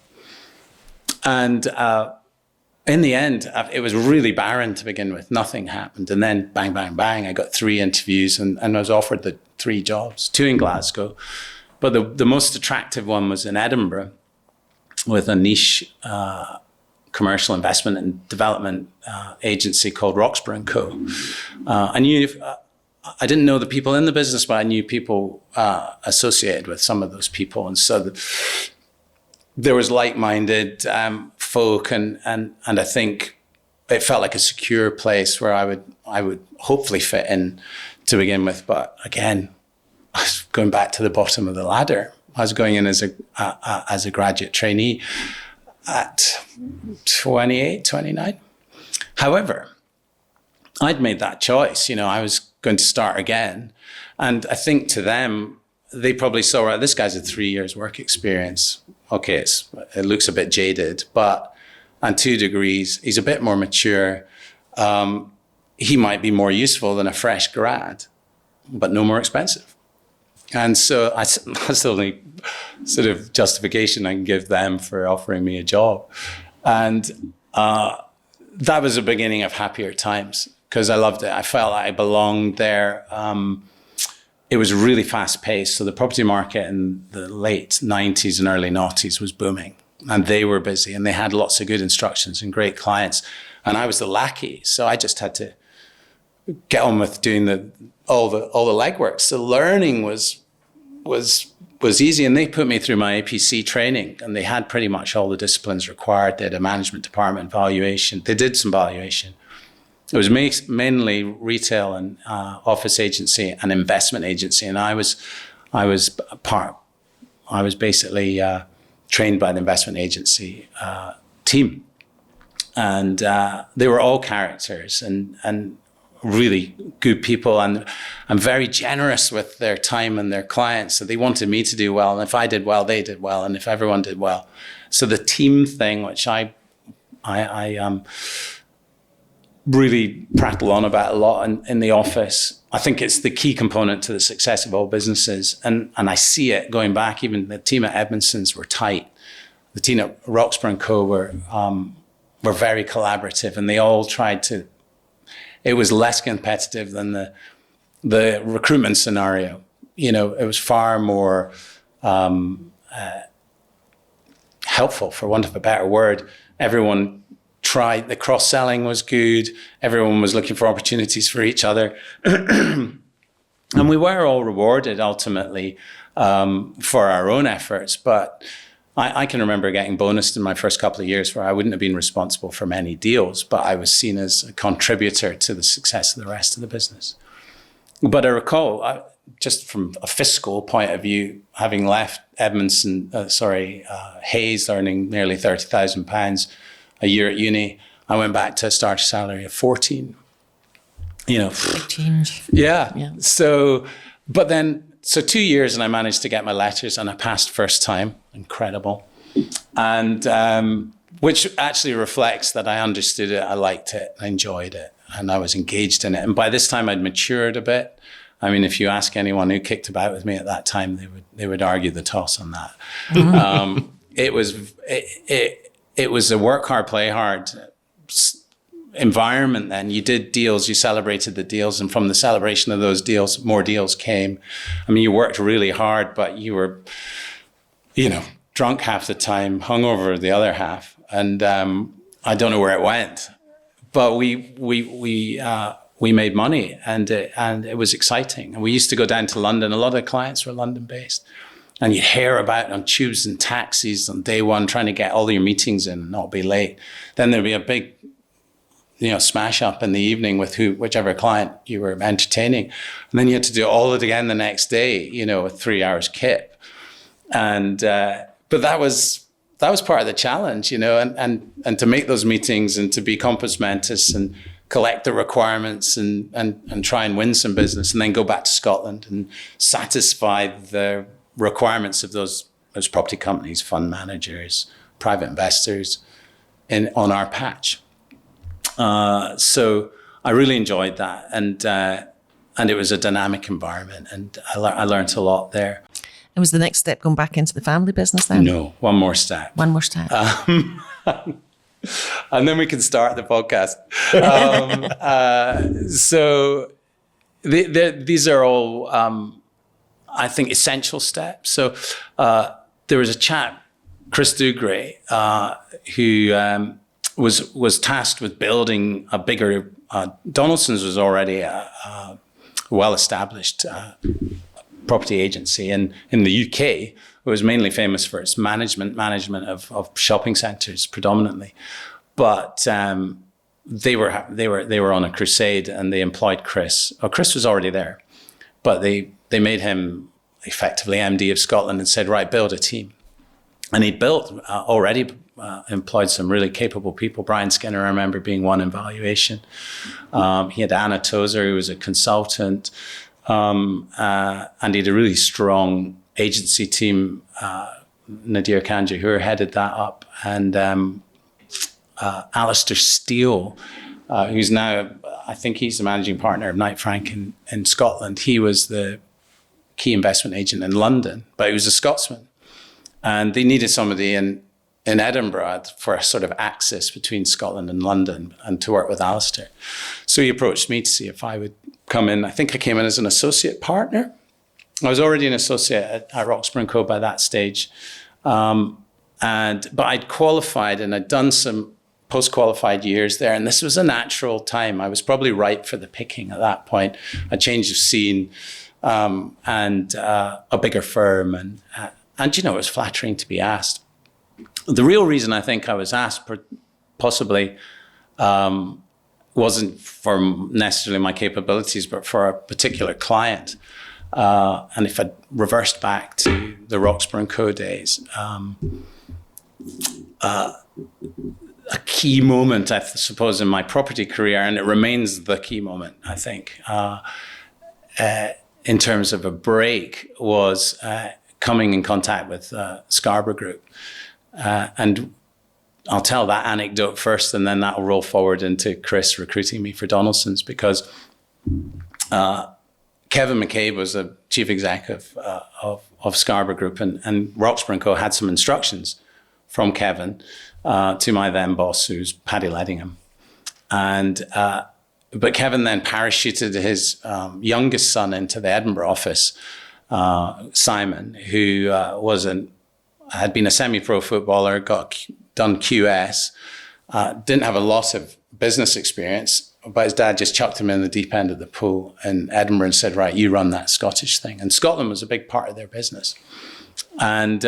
[SPEAKER 3] And in the end, it was really barren to begin with. Nothing happened. And then bang, bang, bang, I got 3 interviews and I was offered the 3 jobs, 2 in Glasgow. But the most attractive one was in Edinburgh with a niche commercial investment and development agency called Roxburgh & Co. I didn't know the people in the business, but I knew people associated with some of those people. And so there was like-minded folk, and I think it felt like a secure place where I would hopefully fit in to begin with. But again, I was going back to the bottom of the ladder. I was going in as a graduate trainee at 28, 29. However, I'd made that choice. I was going to start again. And I think to them, they probably saw, right, this guy's had 3 years work experience. Okay, it looks a bit jaded, and 2 degrees, he's a bit more mature. He might be more useful than a fresh grad, but no more expensive. And so that's the only sort of justification I can give them for offering me a job. And that was the beginning of happier times because I loved it. I felt like I belonged there. It was really fast paced. So the property market in the late 90s and early noughties was booming and they were busy and they had lots of good instructions and great clients. And I was the lackey. So I just had to get on with doing all the legwork. So learning was easy, and they put me through my APC training, and they had pretty much all the disciplines required. They had a management department, valuation. They did some valuation. It was mainly retail and office agency and investment agency, and I was basically trained by the investment agency team. And they were all characters and really good people and very generous with their time and their clients. So they wanted me to do well. And if I did well, they did well. And if everyone did well. So the team thing, which I really prattle on about a lot in the office, I think it's the key component to the success of all businesses. And I see it going back. Even the team at Edmondson's were tight. The team at Roxburgh & Co. were very collaborative, and they all tried to. It was less competitive than the recruitment scenario. You know, it was far more helpful, for want of a better word. Everyone tried. The cross-selling was good. Everyone was looking for opportunities for each other. And we were all rewarded ultimately for our own efforts. But I can remember getting bonused in my first couple of years where I wouldn't have been responsible for many deals, but I was seen as a contributor to the success of the rest of the business. But I recall, just from a fiscal point of view, having left Hayes, earning nearly £30,000 a year at uni, I went back to a starting salary of 14. You know,
[SPEAKER 1] Big change.
[SPEAKER 3] Yeah. So 2 years and I managed to get my letters and I passed first time. Incredible. And which actually reflects that I understood it, I liked it, I enjoyed it, and I was engaged in it. And by this time I'd matured a bit. I mean, if you ask anyone who kicked about with me at that time, they would argue the toss on that. Mm-hmm. It was a work hard, play hard environment. Then you did deals, you celebrated the deals, and from the celebration of those deals, more deals came. I mean, you worked really hard, but you were, you know, drunk half the time, hungover the other half, and I don't know where it went, but we made money, and it was exciting. And we used to go down to London. A lot of clients were London based. And you'd hear about it on tubes and taxis on day one, trying to get all your meetings in and not be late. Then there'd be a big, you know, smash up in the evening with whichever client you were entertaining. And then you had to do all of it again the next day, you know, with 3 hours kip. And, but that was part of the challenge, you know, and to make those meetings and to be compos mentis and collect the requirements and try and win some business and then go back to Scotland and satisfy the requirements of those property companies, fund managers, private investors on our patch. So I really enjoyed that, and it was a dynamic environment, and I learned a lot there.
[SPEAKER 1] And was the next step going back into the family business then?
[SPEAKER 3] No, one more step.
[SPEAKER 1] One more step.
[SPEAKER 3] And then we can start the podcast. So these are all, I think, essential steps. So there was a chap, Chris Dougray, who was tasked with building a bigger. Donaldson's was already a well-established property agency, and in the UK, it was mainly famous for its management of shopping centres predominantly. But they were on a crusade, and they employed Chris. Oh, Chris was already there, but they made him effectively MD of Scotland and said, right, build a team. And he'd built already employed some really capable people. Brian Skinner, I remember, being one in valuation. He had Anna Tozer, who was a consultant. And he had a really strong agency team. Nadir Kanjahur headed that up. And Alistair Steele, who's now, I think he's the managing partner of Knight Frank in Scotland. He was the key investment agent in London, but he was a Scotsman. And they needed somebody in Edinburgh for a sort of axis between Scotland and London and to work with Alistair. So he approached me to see if I would come in. I think I came in as an associate partner. I was already an associate at Roxburgh & Co. by that stage. But I'd qualified and I'd done some post-qualified years there. And this was a natural time. I was probably ripe for the picking at that point. A change of scene and a bigger firm. And, you know, it was flattering to be asked. The real reason I think I was asked possibly wasn't for necessarily my capabilities, but for a particular client. And if I reversed back to the Roxburgh & Co. days, a key moment, I suppose, in my property career, and it remains the key moment, I think, in terms of a break, was coming in contact with Scarborough Group. And I'll tell that anecdote first, and then that will roll forward into Chris recruiting me for Donaldson's, because Kevin McCabe was the chief executive of Scarborough Group, and Roxburgh & Co. had some instructions from Kevin to my then boss, who's Paddy Leddingham. But Kevin then parachuted his youngest son into the Edinburgh office, Simon, who had been a semi-pro footballer, done QS, didn't have a lot of business experience, but his dad just chucked him in the deep end of the pool in Edinburgh and said, right, you run that Scottish thing. And Scotland was a big part of their business. And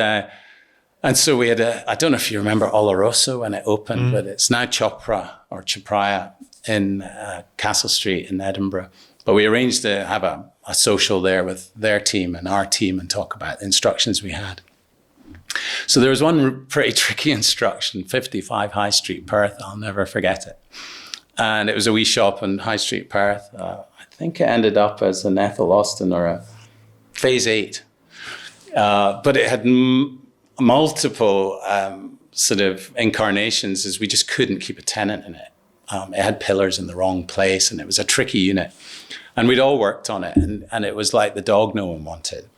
[SPEAKER 3] so we had I don't know if you remember Oloroso when it opened, but it's now Chopraya in Castle Street in Edinburgh. But we arranged to have a social there with their team and our team and talk about the instructions we had. So there was one pretty tricky instruction, 55 High Street, Perth. I'll never forget it. And it was a wee shop in High Street, Perth. I think it ended up as an Ethel Austin or a Phase 8. But it had multiple sort of incarnations, as we just couldn't keep a tenant in it. It had pillars in the wrong place, and it was a tricky unit. And we'd all worked on it, and it was like the dog no one wanted.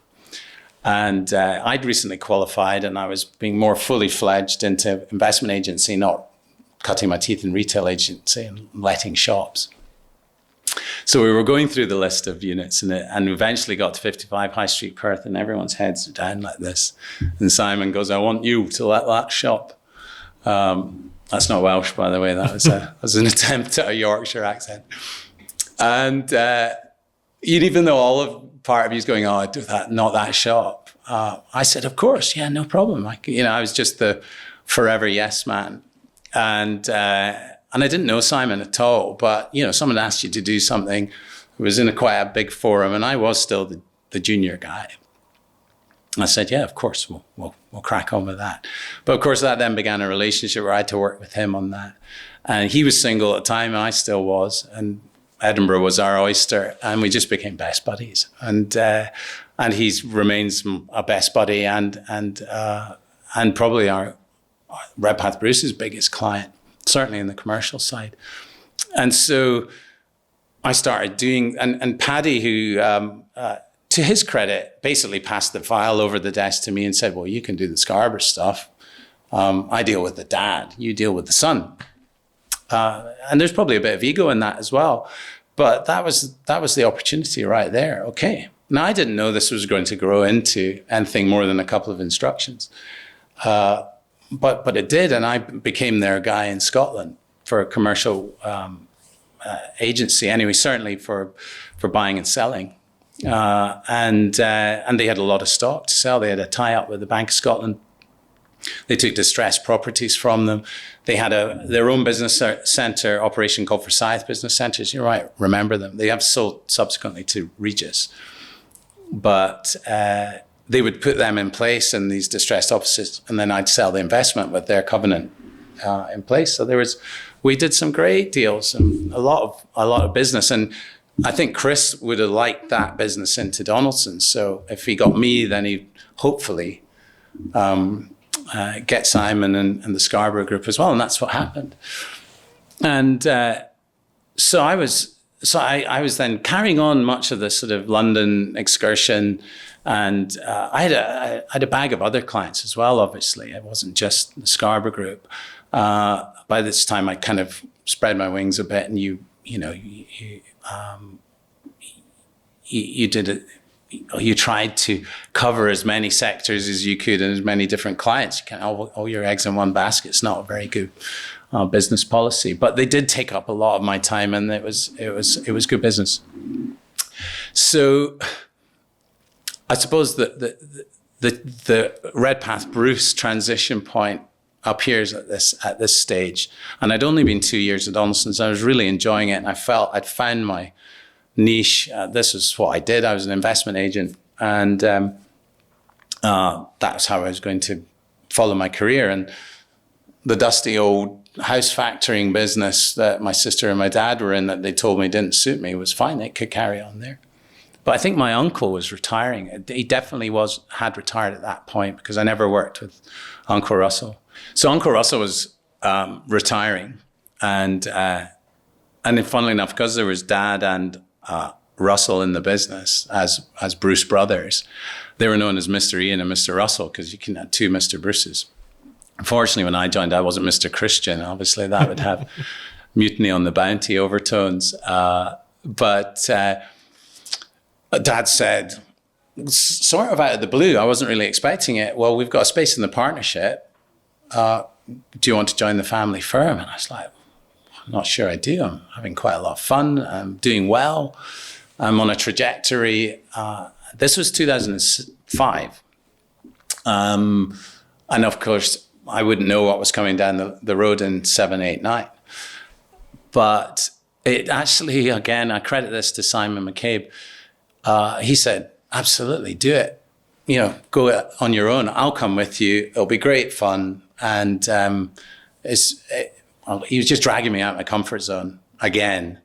[SPEAKER 3] And I'd recently qualified, and I was being more fully fledged into investment agency, not cutting my teeth in retail agency and letting shops. So we were going through the list of units, and eventually got to 55 High Street, Perth, and everyone's heads are down like this. And Simon goes, I want you to let that shop. That's not Welsh, by the way. That was an attempt at a Yorkshire accent. And even though all of part of you is going, oh, do that, not that shop. I said, of course, yeah, no problem. I was just the forever yes man. And I didn't know Simon at all, but, someone asked you to do something. It was in quite a big forum, and I was still the junior guy. I said, yeah, of course, we'll crack on with that. But of course, that then began a relationship where I had to work with him on that. And he was single at the time, and I still was. And Edinburgh was our oyster, and we just became best buddies. And he remains a best buddy, and probably our Redpath Bruce's biggest client, certainly in the commercial side. And so I started doing, and Paddy, who, to his credit, basically passed the file over the desk to me and said, well, you can do the Scarborough stuff. I deal with the dad, you deal with the son. And there's probably a bit of ego in that as well. But that was the opportunity right there. Okay. Now, I didn't know this was going to grow into anything more than a couple of instructions. But it did, and I became their guy in Scotland for a commercial agency. Anyway, certainly for buying and selling, and they had a lot of stock to sell. They had a tie-up with the Bank of Scotland. They took distressed properties from them. They had their own business centre operation called Forsyth Business Centres. You're right, remember them. They have sold subsequently to Regis, but. They would put them in place in these distressed offices, and then I'd sell the investment with their covenant in place. So we did some great deals and a lot of business. And I think Chris would have liked that business into Donaldson's. So if he got me, then he'd hopefully get Simon and the Scarborough Group as well. And that's what happened. And so I was then carrying on much of the sort of London excursion. And I had a bag of other clients as well, obviously. It wasn't just the Scarborough Group. By this time, I kind of spread my wings a bit, and you tried to cover as many sectors as you could and as many different clients. You can't all your eggs in one basket. It's not a very good business policy. But they did take up a lot of my time, and it was good business. So I suppose that the Redpath Bruce transition point appears at this stage, and I'd only been 2 years at Donaldson's. I was really enjoying it, and I felt I'd found my niche. This is what I did. I was an investment agent, and that's how I was going to follow my career. And the dusty old house factoring business that my sister and my dad were in that they told me didn't suit me was fine. They could carry on there. But I think my uncle was retiring. He definitely had retired at that point because I never worked with Uncle Russell. So Uncle Russell was retiring. And then funnily enough, because there was Dad and Russell in the business as Bruce brothers, they were known as Mr. Ian and Mr. Russell because you can have two Mr. Bruces. Unfortunately, when I joined, I wasn't Mr. Christian. Obviously, that would have mutiny on the bounty overtones. But Dad said, sort of out of the blue, I wasn't really expecting it. Well, we've got a space in the partnership. Do you want to join the family firm? And I was like, I'm not sure I do. I'm having quite a lot of fun. I'm doing well. I'm on a trajectory. This was 2005. And of course, I wouldn't know what was coming down the road in 7, 8, 9. But it actually, again, I credit this to Simon McCabe. He said, absolutely, do it. Go on your own. I'll come with you. It'll be great fun. And he was just dragging me out of my comfort zone again.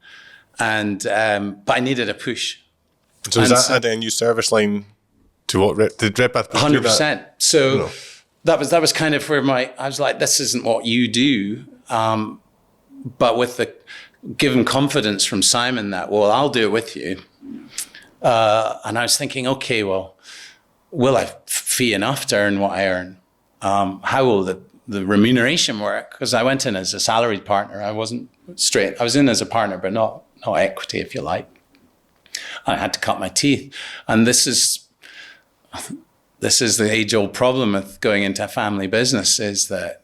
[SPEAKER 3] But I needed a push.
[SPEAKER 2] So is that adding a new service line to what did Redpath Bruce
[SPEAKER 3] 100%. So no. that was kind of where I was like, this isn't what you do. But with the given confidence from Simon that, well, I'll do it with you. And I was thinking, okay, well, will I fee enough to earn what I earn? How will the remuneration work? Because I went in as a salaried partner. I wasn't straight. I was in as a partner, but not equity, if you like. I had to cut my teeth. And this is the age-old problem with going into a family business is that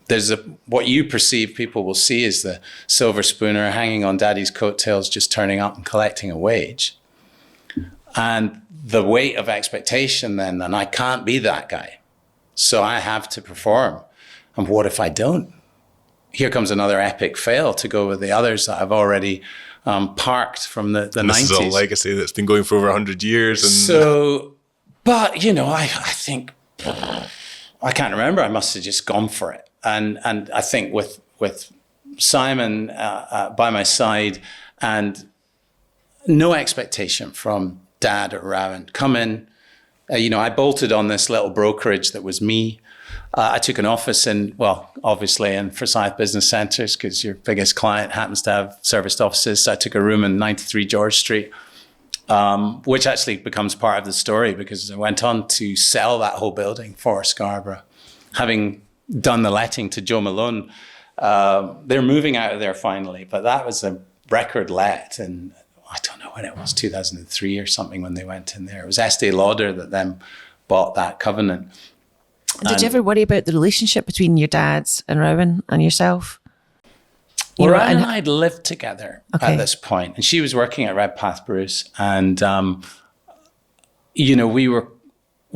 [SPEAKER 3] there's what you perceive people will see is the silver spooner hanging on daddy's coattails, just turning up and collecting a wage. And the weight of expectation then, and I can't be that guy. So I have to perform. And what if I don't? Here comes another epic fail to go with the others that I've already parked from the 90s.
[SPEAKER 2] This is a legacy that's been going for over 100 years. And
[SPEAKER 3] so, but, I think, I can't remember. I must have just gone for it. And I think with Simon by my side and no expectation from Dad or Rowan, come in. I bolted on this little brokerage that was me. I took an office obviously in Forsyth Business Centres because your biggest client happens to have serviced offices. So I took a room in 93 George Street, which actually becomes part of the story because I went on to sell that whole building for Scarborough. Having done the letting to Joe Malone, they're moving out of there finally, but that was a record let. And I don't know when it was, 2003 or something when they went in there. It was Estee Lauder that then bought that covenant.
[SPEAKER 1] Did you ever worry about the relationship between your dads and Rowan and yourself?
[SPEAKER 3] Rowan and I had lived together at this point, and she was working at Redpath Bruce, and we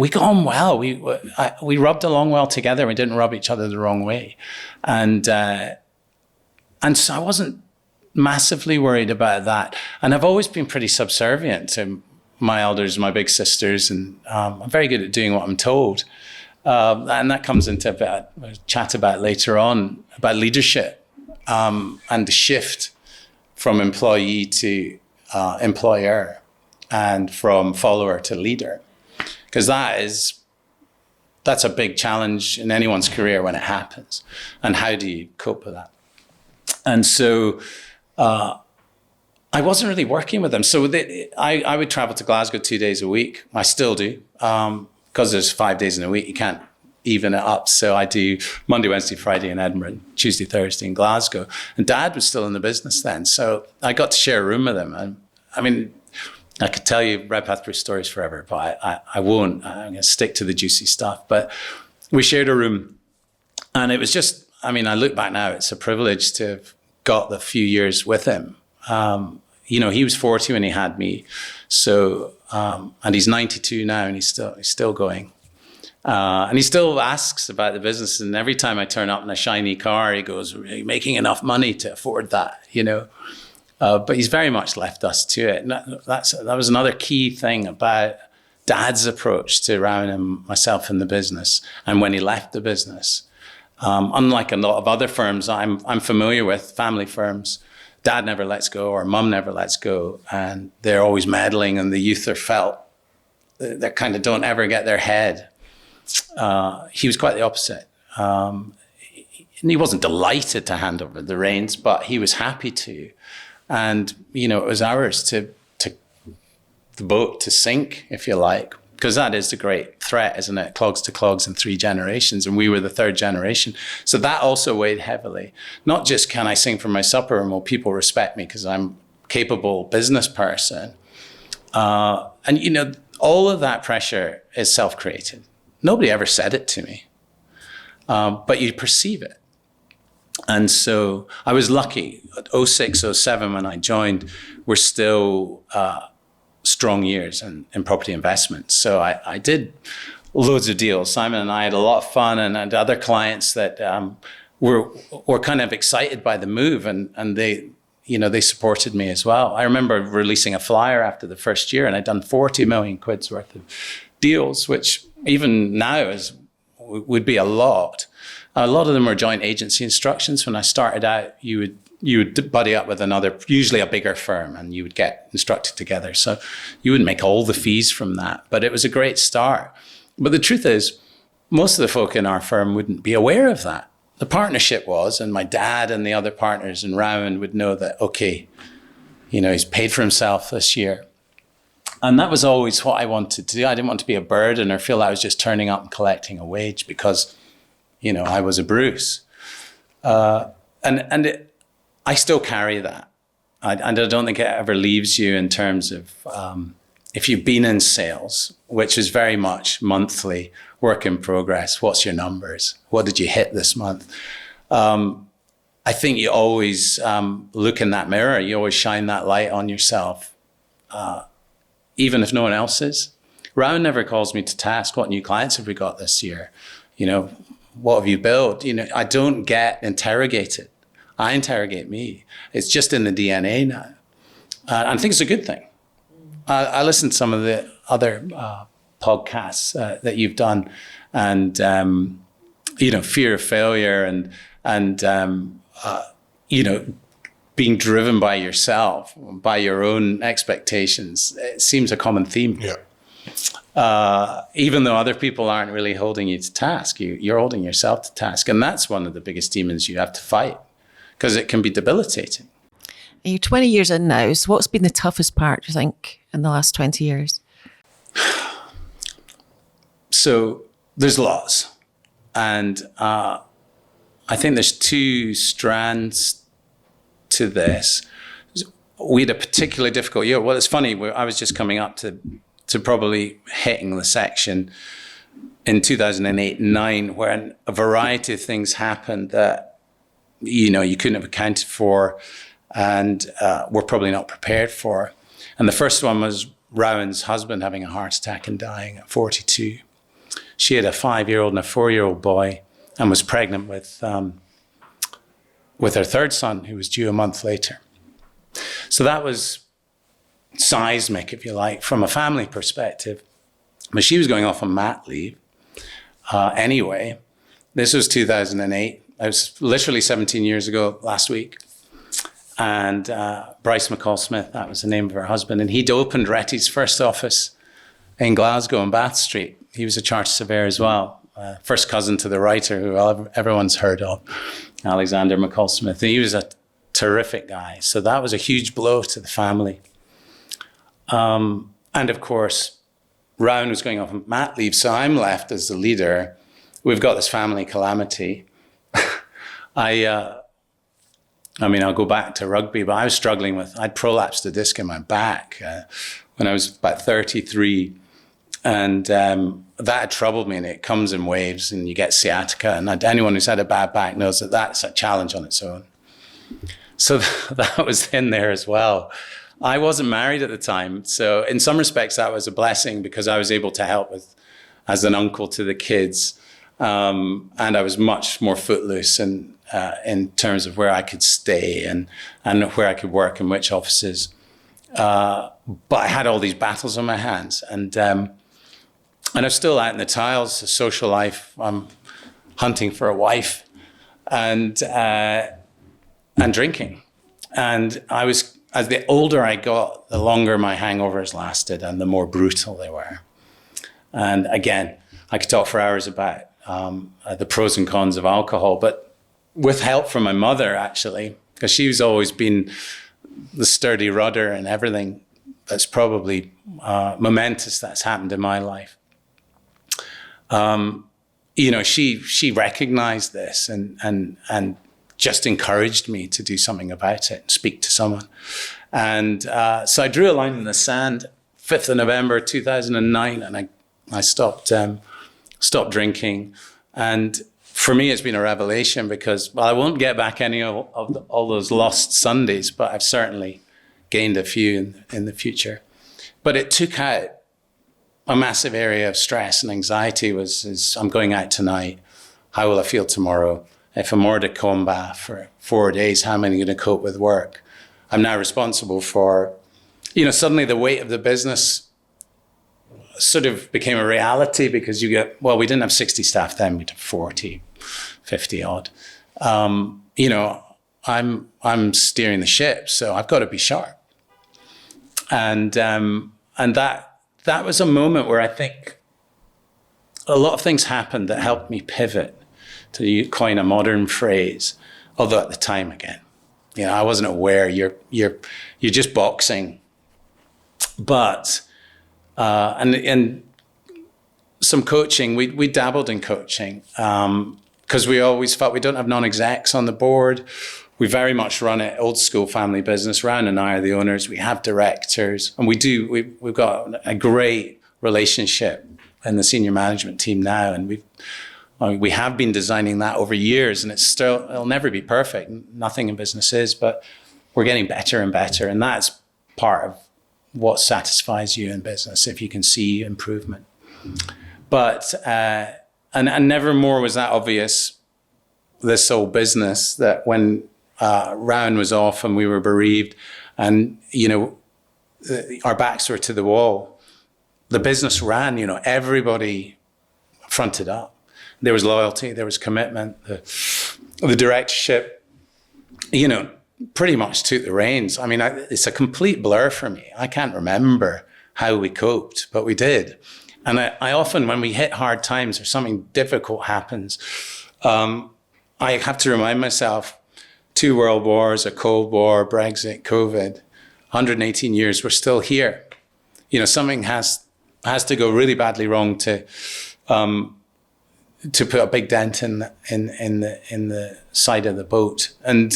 [SPEAKER 3] got on well. We rubbed along well together. We didn't rub each other the wrong way, and so I wasn't massively worried about that. And I've always been pretty subservient to my elders, my big sisters, and I'm very good at doing what I'm told. And that comes into a chat about later on about leadership and the shift from employee to employer and from follower to leader. Because that's a big challenge in anyone's career when it happens. And how do you cope with that? And so I wasn't really working with them. So I would travel to Glasgow 2 days a week. I still do. Because there's 5 days in a week, you can't even it up. So I do Monday, Wednesday, Friday in Edinburgh, Tuesday, Thursday in Glasgow. And Dad was still in the business then. So I got to share a room with him. And I mean, I could tell you Redpath Bruce stories forever, but I won't. I'm going to stick to the juicy stuff. But we shared a room. And it was just, I mean, I look back now, it's a privilege to have got the few years with him. He was 40 when he had me. So, and he's 92 now and he's still going. And he still asks about the business. And every time I turn up in a shiny car, he goes, "Are you making enough money to afford that?" But he's very much left us to it. And that was another key thing about Dad's approach to Rowan and myself in the business, and when he left the business. Unlike a lot of other firms I'm familiar with, family firms, Dad never lets go or Mum never lets go, and they're always meddling, and the youth are felt. They kind of don't ever get their head. He was quite the opposite. And he wasn't delighted to hand over the reins, but he was happy to. And, you know, it was ours to the boat to sink, if you like, because that is the great threat, isn't it? Clogs to clogs in 3 generations, and we were the 3rd generation. So that also weighed heavily. Not just can I sing for my supper and will people respect me because I'm a capable business person. And, you know, all of that pressure is self-created. Nobody ever said it to me, but you perceive it. And so I was lucky. 06, 07, when I joined, were still strong years in property investment. So I did loads of deals. Simon and I had a lot of fun, and had other clients that were kind of excited by the move, and they, you know, they supported me as well. I remember releasing a flyer after the first year, and I'd done 40 million quid's worth of deals, which even now would be a lot. A lot of them were joint agency instructions. When I started out, you would buddy up with another, usually a bigger firm, and you would get instructed together. So you wouldn't make all the fees from that, but it was a great start. But the truth is, most of the folk in our firm wouldn't be aware of that. The partnership was, and my dad and the other partners in Rowan would know that, okay, you know, he's paid for himself this year. And that was always what I wanted to do. I didn't want to be a burden or feel I was just turning up and collecting a wage because, you know, I was a Bruce. I still carry that. I don't think it ever leaves you in terms of, if you've been in sales, which is very much monthly, work in progress, what's your numbers? What did you hit this month? I think you always look in that mirror, you always shine that light on yourself, even if no one else is. Rowan never calls me to task, what new clients have we got this year? You know, what have you built? You know, I don't get interrogated. I interrogate me. It's just in the DNA now. I think it's a good thing. I listened to some of the other podcasts that you've done, and you know, fear of failure, and you know, being driven by yourself, by your own expectations. It seems a common theme. Yeah. Even though other people aren't really holding you to task, you're holding yourself to task, and that's one of the biggest demons you have to fight, because it can be debilitating.
[SPEAKER 1] You're 20 years in now, so what's been the toughest part, do you think, in the last 20 years? So there's lots. And I think there's 2 strands to this. We had a particularly difficult year. Well, it's funny, I was just coming up to probably hitting the section in 2008-9, when a variety of things happened that, you know, you couldn't have accounted for, and were probably not prepared for. And the first one was Rowan's husband having a heart attack and dying at 42. She had a 5-year-old and a 4-year-old boy, and was pregnant with her 3rd son, who was due a month later. So that was seismic, if you like, from a family perspective. But she was going off on mat leave anyway. This was 2008. It was literally 17 years ago last week. And Bryce McCall-Smith, that was the name of her husband. And he'd opened Retty's first office in Glasgow on Bath Street. He was a chartered surveyor as well. First cousin to the writer who everyone's heard of, Alexander McCall-Smith. He was a terrific guy. So that was a huge blow to the family. And of course, Rowan was going off on mat leave. So I'm left as the leader. We've got this family calamity. I mean, I'll go back to rugby, but I was struggling I'd prolapsed a disc in my back when I was about 33. And that had troubled me, and it comes in waves, and you get sciatica. And anyone who's had a bad back knows that that's a challenge on its own. So that was in there as well. I wasn't married at the time. So in some respects, that was a blessing, because I was able to help as an uncle to the kids. And I was much more footloose in terms of where I could stay and where I could work in which offices. But I had all these battles on my hands. And
[SPEAKER 3] And I'm still out in the tiles, the social life. I'm hunting for a wife and drinking. And as the older I got, the longer my hangovers lasted and the more brutal they were. And again, I could talk for hours about the pros and cons of alcohol, but with help from my mother, actually, because she's always been the sturdy rudder and everything that's probably momentous that's happened in my life. She recognized this and just encouraged me to do something about it and speak to someone. And so I drew a line in the sand, 5th of November, 2009, and I stopped drinking. And for me, it's been a revelation because, well, I won't get back any of all those lost Sundays, but I've certainly gained a few in the future. But it took out a massive area of stress and anxiety. Is I'm going out tonight. How will I feel tomorrow? If I'm more to combat for 4 days, how am I going to cope with work? I'm now responsible for, suddenly the weight of the business sort of became a reality because we didn't have 60 staff then, we had 40, 50 odd. I'm steering the ship, so I've got to be sharp. And that was a moment where I think a lot of things happened that helped me pivot, to coin a modern phrase, although at the time, again, I wasn't aware. You're just boxing. But and some coaching, we dabbled in coaching because we always felt we don't have non-execs on the board. We very much run it old school family business. Ryan and I are the owners. We have directors, and we've got a great relationship in the senior management team now, and we have been designing that over years, and it'll never be perfect. Nothing in business is, but we're getting better and better, and that's part of what satisfies you in business, if you can see improvement. But and never more was that obvious, this whole business, that when Rowan was off and we were bereaved and our backs were to the wall, the business ran. Everybody fronted up. There was loyalty, there was commitment. The directorship pretty much took the reins. I mean, it's a complete blur for me. I can't remember how we coped, but we did. And I often, when we hit hard times or something difficult happens, I have to remind myself, 2 world wars, a Cold War, Brexit, COVID, 118 years, we're still here. Something has to go really badly wrong to put a big dent in the side of the boat. And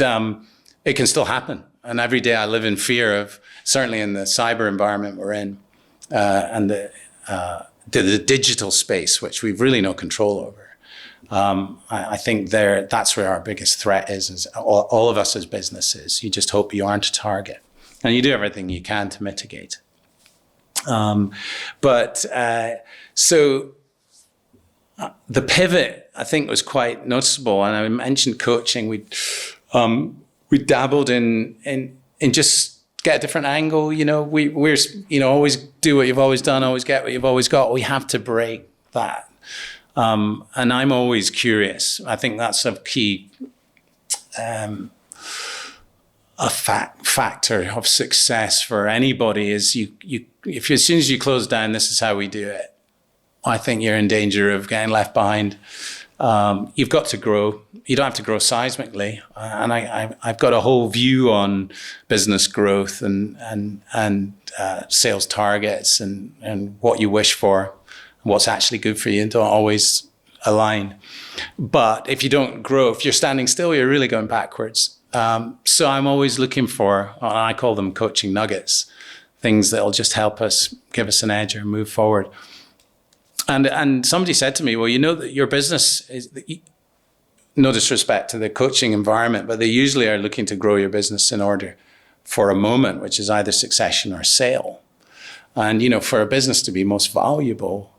[SPEAKER 3] it can still happen. And every day I live in fear of, certainly in the cyber environment we're in, and the digital space, which we've really no control over. I think that's where our biggest threat is all of us as businesses. You just hope you aren't a target. And you do everything you can to mitigate. So the pivot, I think, was quite noticeable. And I mentioned coaching. We dabbled in just get a different angle. We're always do what you've always done, always get what you've always got. We have to break that. And I'm always curious. I think that's a key factor of success for anybody is if as soon as you close down, this is how we do it, I think you're in danger of getting left behind. You've got to grow. You don't have to grow seismically. And I've got a whole view on business growth and sales targets and what you wish for, what's actually good for you, and don't always align. But if you don't grow, if you're standing still, you're really going backwards. So I'm always looking for, I call them coaching nuggets, things that'll just help us, give us an edge or move forward. And somebody said to me, well, that your business is, no disrespect to the coaching environment, but they usually are looking to grow your business in order for a moment, which is either succession or sale. And, for a business to be most valuable,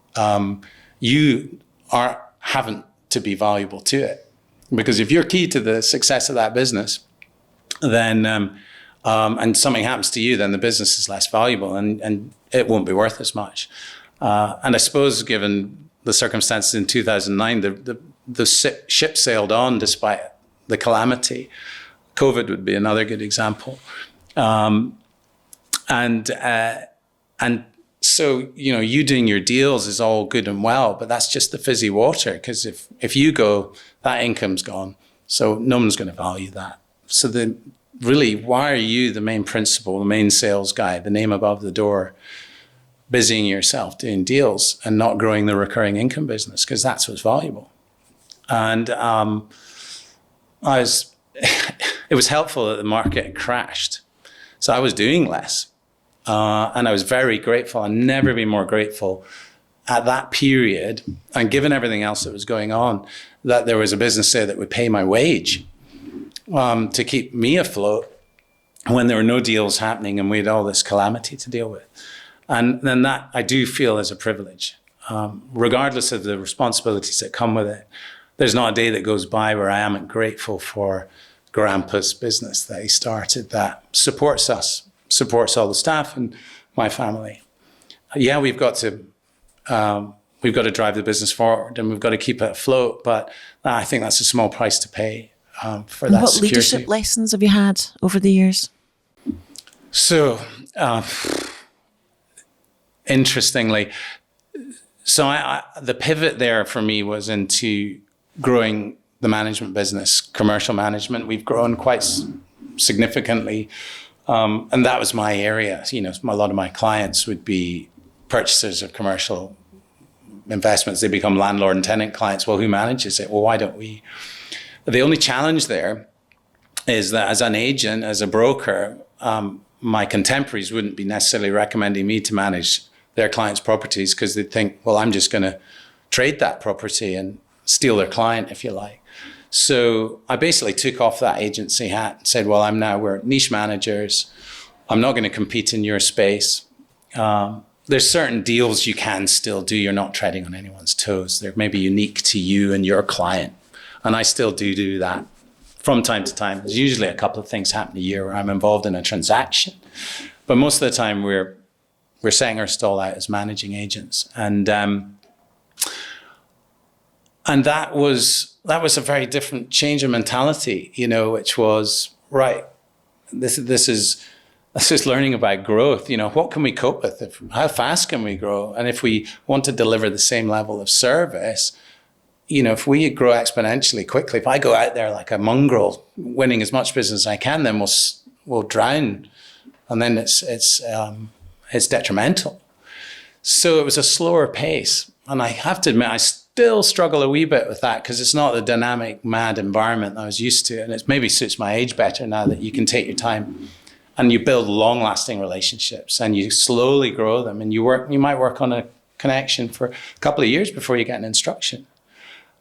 [SPEAKER 3] you haven't to be valuable to it. Because if you're key to the success of that business, then, and something happens to you, then the business is less valuable and it won't be worth as much. And I suppose given the circumstances in 2009, the ship sailed on despite the calamity. COVID would be another good example. And so, you doing your deals is all good and well, but that's just the fizzy water, because if you go, that income's gone. So no one's going to value that. So really, why are you the main principal, the main sales guy, the name above the door, busying yourself doing deals and not growing the recurring income business? Because that's what's valuable. And it was helpful that the market crashed. So I was doing less. And I was very grateful. I've never been more grateful at that period, and given everything else that was going on, that there was a business there that would pay my wage to keep me afloat when there were no deals happening and we had all this calamity to deal with. And then that I do feel is a privilege, regardless of the responsibilities that come with it. There's not a day that goes by where I am grateful for Grandpa's business that he started that supports us, supports all the staff and my family. Yeah, we've got to drive the business forward and we've got to keep it afloat. But I think that's a small price to pay for that.
[SPEAKER 4] What
[SPEAKER 3] security.
[SPEAKER 4] leadership lessons have you had over the years?
[SPEAKER 3] So, interestingly, the pivot there for me was into growing the management business, commercial management. We've grown quite significantly. And that was my area. A lot of my clients would be purchasers of commercial investments. They become landlord and tenant clients. Well, who manages it? Well, why don't we? The only challenge there is that as an agent, as a broker, my contemporaries wouldn't be necessarily recommending me to manage their clients' properties because they'd think, well, I'm just going to trade that property and steal their client, if you like. So I basically took off that agency hat and said, well, we're niche managers. I'm not going to compete in your space. There's certain deals you can still do. You're not treading on anyone's toes. They're maybe unique to you and your client. And I still do that from time to time. There's usually a couple of things happen a year where I'm involved in a transaction. But most of the time we're setting our stall out as managing agents. And that was a very different change in mentality, which was, right, this is learning about growth. What can we cope with? How fast can we grow? And if we want to deliver the same level of service, if we grow exponentially quickly, if I go out there like a mongrel, winning as much business as I can, then we'll drown. And then it's detrimental. So it was a slower pace. And I have to admit, I still struggle a wee bit with that because it's not the dynamic, mad environment that I was used to. And it maybe suits my age better now that you can take your time and you build long-lasting relationships and you slowly grow them. And you might work on a connection for a couple of years before you get an instruction.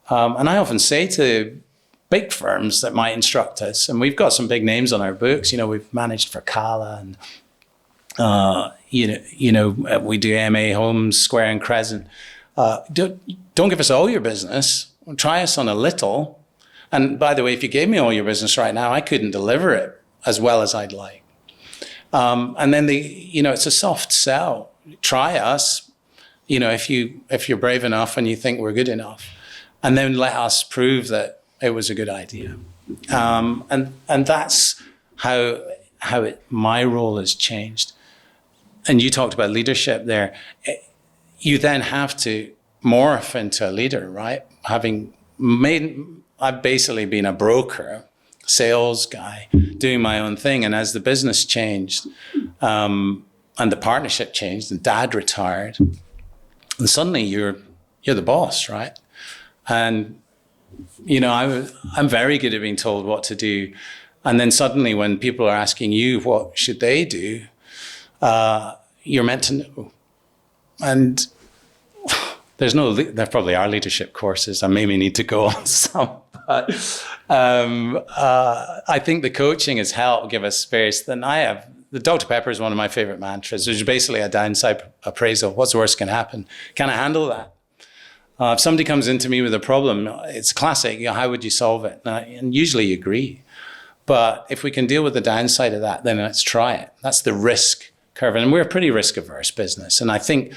[SPEAKER 3] And I often say to big firms that might instruct us, and we've got some big names on our books, we've managed for Cala and we do MA Homes, Square and Crescent. Don't give us all your business. Try us on a little. And by the way, if you gave me all your business right now, I couldn't deliver it as well as I'd like. And then it's a soft sell. Try us, if you're brave enough and you think we're good enough, and then let us prove that it was a good idea. And that's how my role has changed. And you talked about leadership there. You then have to morph into a leader, right? I've basically been a broker, sales guy, doing my own thing. And as the business changed and the partnership changed and Dad retired, and suddenly you're the boss, right? And, I'm very good at being told what to do. And then suddenly when people are asking you, what should they do? You're meant to know. And there probably are leadership courses. I maybe need to go on some. But I think the coaching has helped give us various. The Dr. Pepper is one of my favorite mantras, which is basically a downside appraisal. What's the worst can happen? Can I handle that? If somebody comes into me with a problem, it's classic. How would you solve it? And usually you agree. But if we can deal with the downside of that, then let's try it. That's the risk curve. And we're a pretty risk-averse business. And I think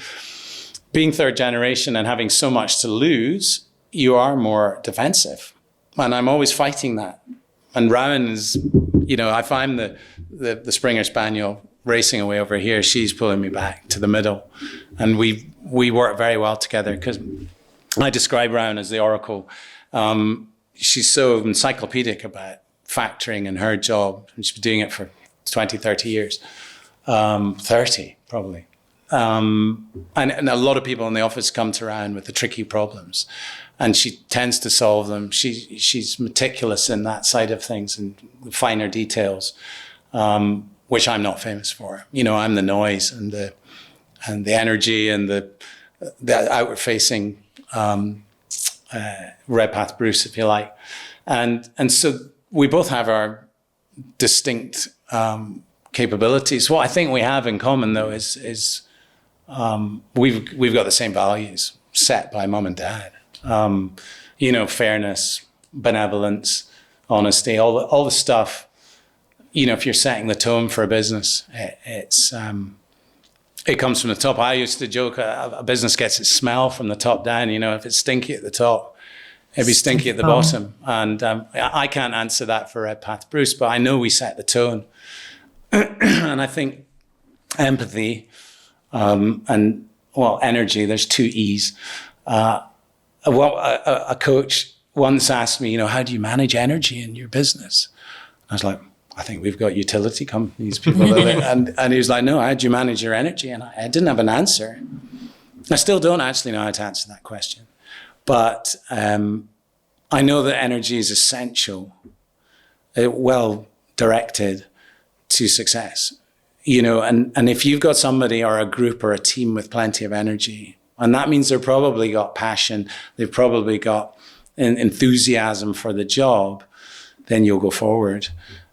[SPEAKER 3] being third generation and having so much to lose, you are more defensive. And I'm always fighting that. And Rowan is, if I'm the Springer Spaniel racing away over here, she's pulling me back to the middle. And we work very well together because I describe Rowan as the oracle. She's so encyclopedic about factoring in her job. And she's been doing it for 20, 30 years. 30, probably. And a lot of people in the office come to Rowan with the tricky problems. And she tends to solve them. She's meticulous in that side of things and the finer details, which I'm not famous for. I'm the noise and the energy and the outward-facing Redpath Bruce, if you like. And so we both have our distinct capabilities. What I think we have in common, though, is we've got the same values set by mum and dad. Fairness, benevolence, honesty, all the stuff. If you're setting the tone for a business, it comes from the top. I used to joke a business gets its smell from the top down. If it's stinky at the top, it'd be stinky at the bottom. And I can't answer that for Redpath Bruce, but I know we set the tone. And I think empathy energy. There's 2 E's. A coach once asked me, how do you manage energy in your business? I was like, I think we've got utility companies, people. And he was like, no, how do you manage your energy? And I didn't have an answer. I still don't actually know how to answer that question. But I know that energy is essential, well directed to success. And if you've got somebody or a group or a team with plenty of energy, and that means they've probably got passion, they've probably got enthusiasm for the job, then you'll go forward.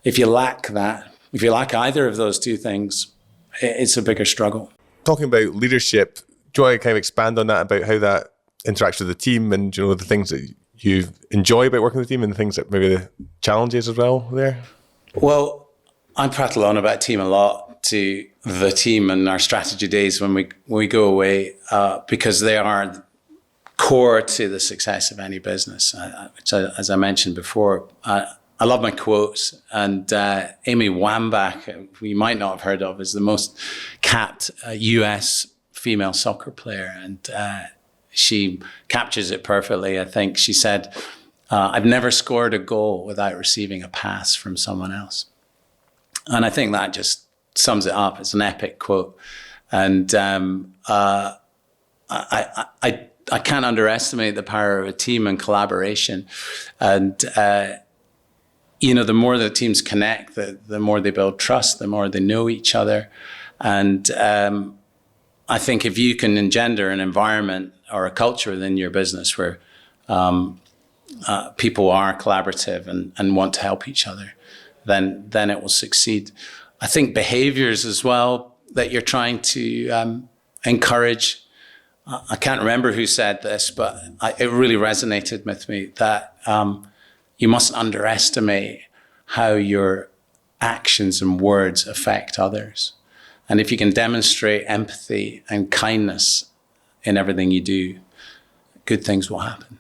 [SPEAKER 3] If you lack that, if you lack either of those 2 things, it's a bigger struggle.
[SPEAKER 2] Talking about leadership, do you want to kind of expand on that, about how that interacts with the team and, the things that you enjoy about working with the team and the things that maybe the challenges as well there?
[SPEAKER 3] Well, I prattle on about team a lot to the team and our strategy days when we go away because they are core to the success of any business. Which, as I mentioned before, I love my quotes. And Amy Wambach, who you might not have heard of, is the most capped US female soccer player. And she captures it perfectly. I think she said, I've never scored a goal without receiving a pass from someone else. And I think that just sums it up. It's an epic quote. And I can't underestimate the power of a team and collaboration. And, the more the teams connect, the more they build trust, the more they know each other. And I think if you can engender an environment or a culture within your business where people are collaborative and want to help each other, then it will succeed. I think behaviors as well that you're trying to encourage. I can't remember who said this, but it really resonated with me that you mustn't underestimate how your actions and words affect others. And if you can demonstrate empathy and kindness in everything you do, good things will happen.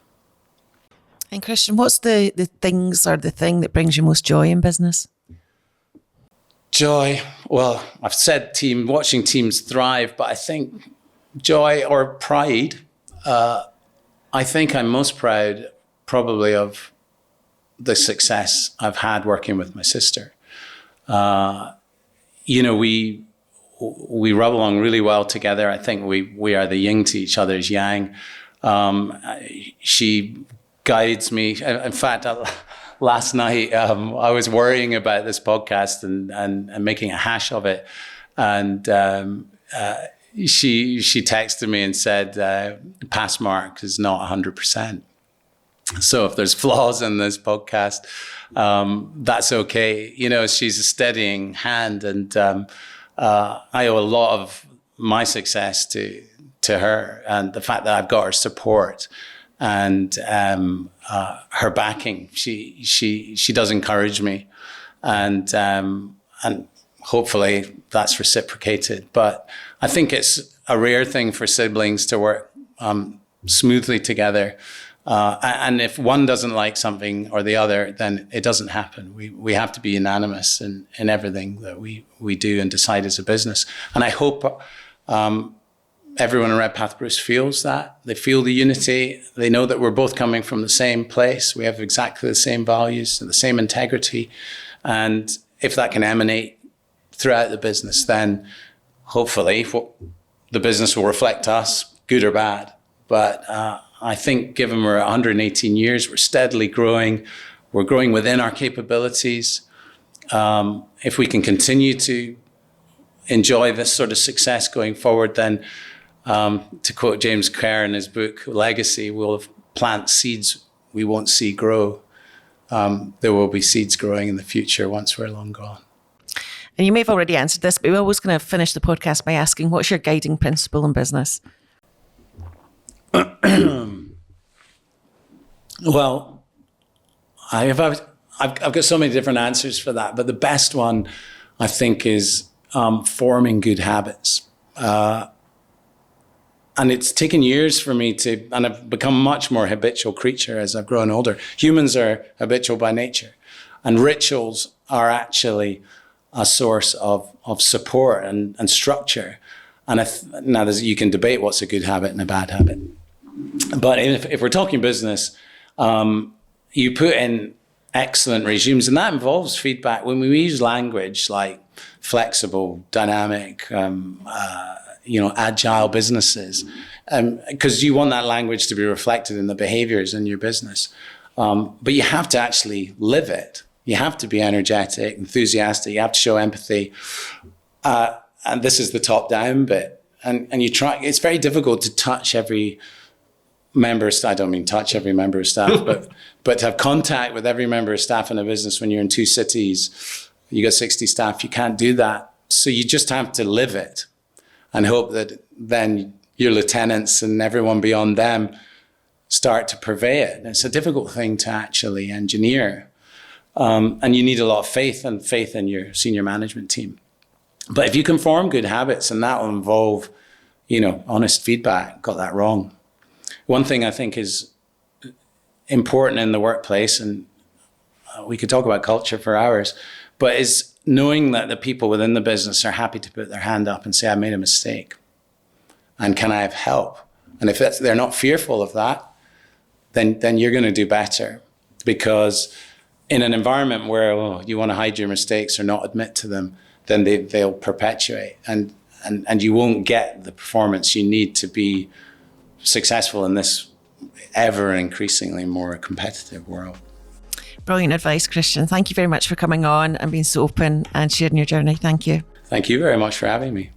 [SPEAKER 4] And Christian, what's the things or the thing that brings you most joy in business?
[SPEAKER 3] Joy. Well, I've said watching teams thrive, but I think joy or pride. I think I'm most proud probably of the success I've had working with my sister. We rub along really well together. I think we are the yin to each other's yang. She guides me. In fact, last night I was worrying about this podcast and making a hash of it, and she texted me and said, "Pass mark is not 100%. So if there's flaws in this podcast, that's okay." She's a steadying hand, and I owe a lot of my success to her, and the fact that I've got her support and her backing. She does encourage me, and
[SPEAKER 1] hopefully that's reciprocated. But I think it's a rare thing for siblings to work smoothly together. And if one doesn't like something or the other, then it doesn't happen. We have to be unanimous in everything that we do and decide as a business. And I hope everyone in Redpath Bruce feels that. They feel the unity. They know that we're both coming from the same place. We have exactly the same values and the same integrity. And if that can emanate throughout the business, then hopefully the business will reflect us, good or bad. But I think given we're 118 years, we're steadily growing. We're growing within our capabilities. If we can continue to enjoy this sort of success going forward, then to quote James Kerr in his book, Legacy, we'll plant seeds we won't see grow. There will be seeds growing in the future once we're long gone.
[SPEAKER 4] And you may have already answered this, but we're always going to finish the podcast by asking, what's your guiding principle in business?
[SPEAKER 1] Well, I've got so many different answers for that, but the best one, I think, is forming good habits. And it's taken years for me and I've become a much more habitual creature as I've grown older. Humans are habitual by nature, and rituals are actually a source of support and structure. And now you can debate what's a good habit and a bad habit. But if we're talking business, you put in excellent regimes, and that involves feedback. When we use language like flexible, dynamic, agile businesses, because you want that language to be reflected in the behaviors in your business. But you have to actually live it. You have to be energetic, enthusiastic. You have to show empathy. And this is the top-down bit. And you try. It's very difficult to touch every member of staff. I don't mean touch every member of staff, but to have contact with every member of staff in a business when you're in 2 cities, you got 60 staff, you can't do that. So you just have to live it and hope that then your lieutenants and everyone beyond them start to purvey it. It's a difficult thing to actually engineer. And you need a lot of faith in your senior management team. But if you can form good habits, and that will involve, honest feedback, got that wrong. One thing I think is important in the workplace, and we could talk about culture for hours, but is knowing that the people within the business are happy to put their hand up and say, I made a mistake, and can I have help? And if they're not fearful of that, then you're going to do better. Because in an environment where you want to hide your mistakes or not admit to them, then they'll perpetuate, and you won't get the performance you need to be successful in this ever increasingly more competitive world.
[SPEAKER 4] Brilliant advice, Christian. Thank you very much for coming on and being so open and sharing your journey. Thank you.
[SPEAKER 1] Thank you very much for having me.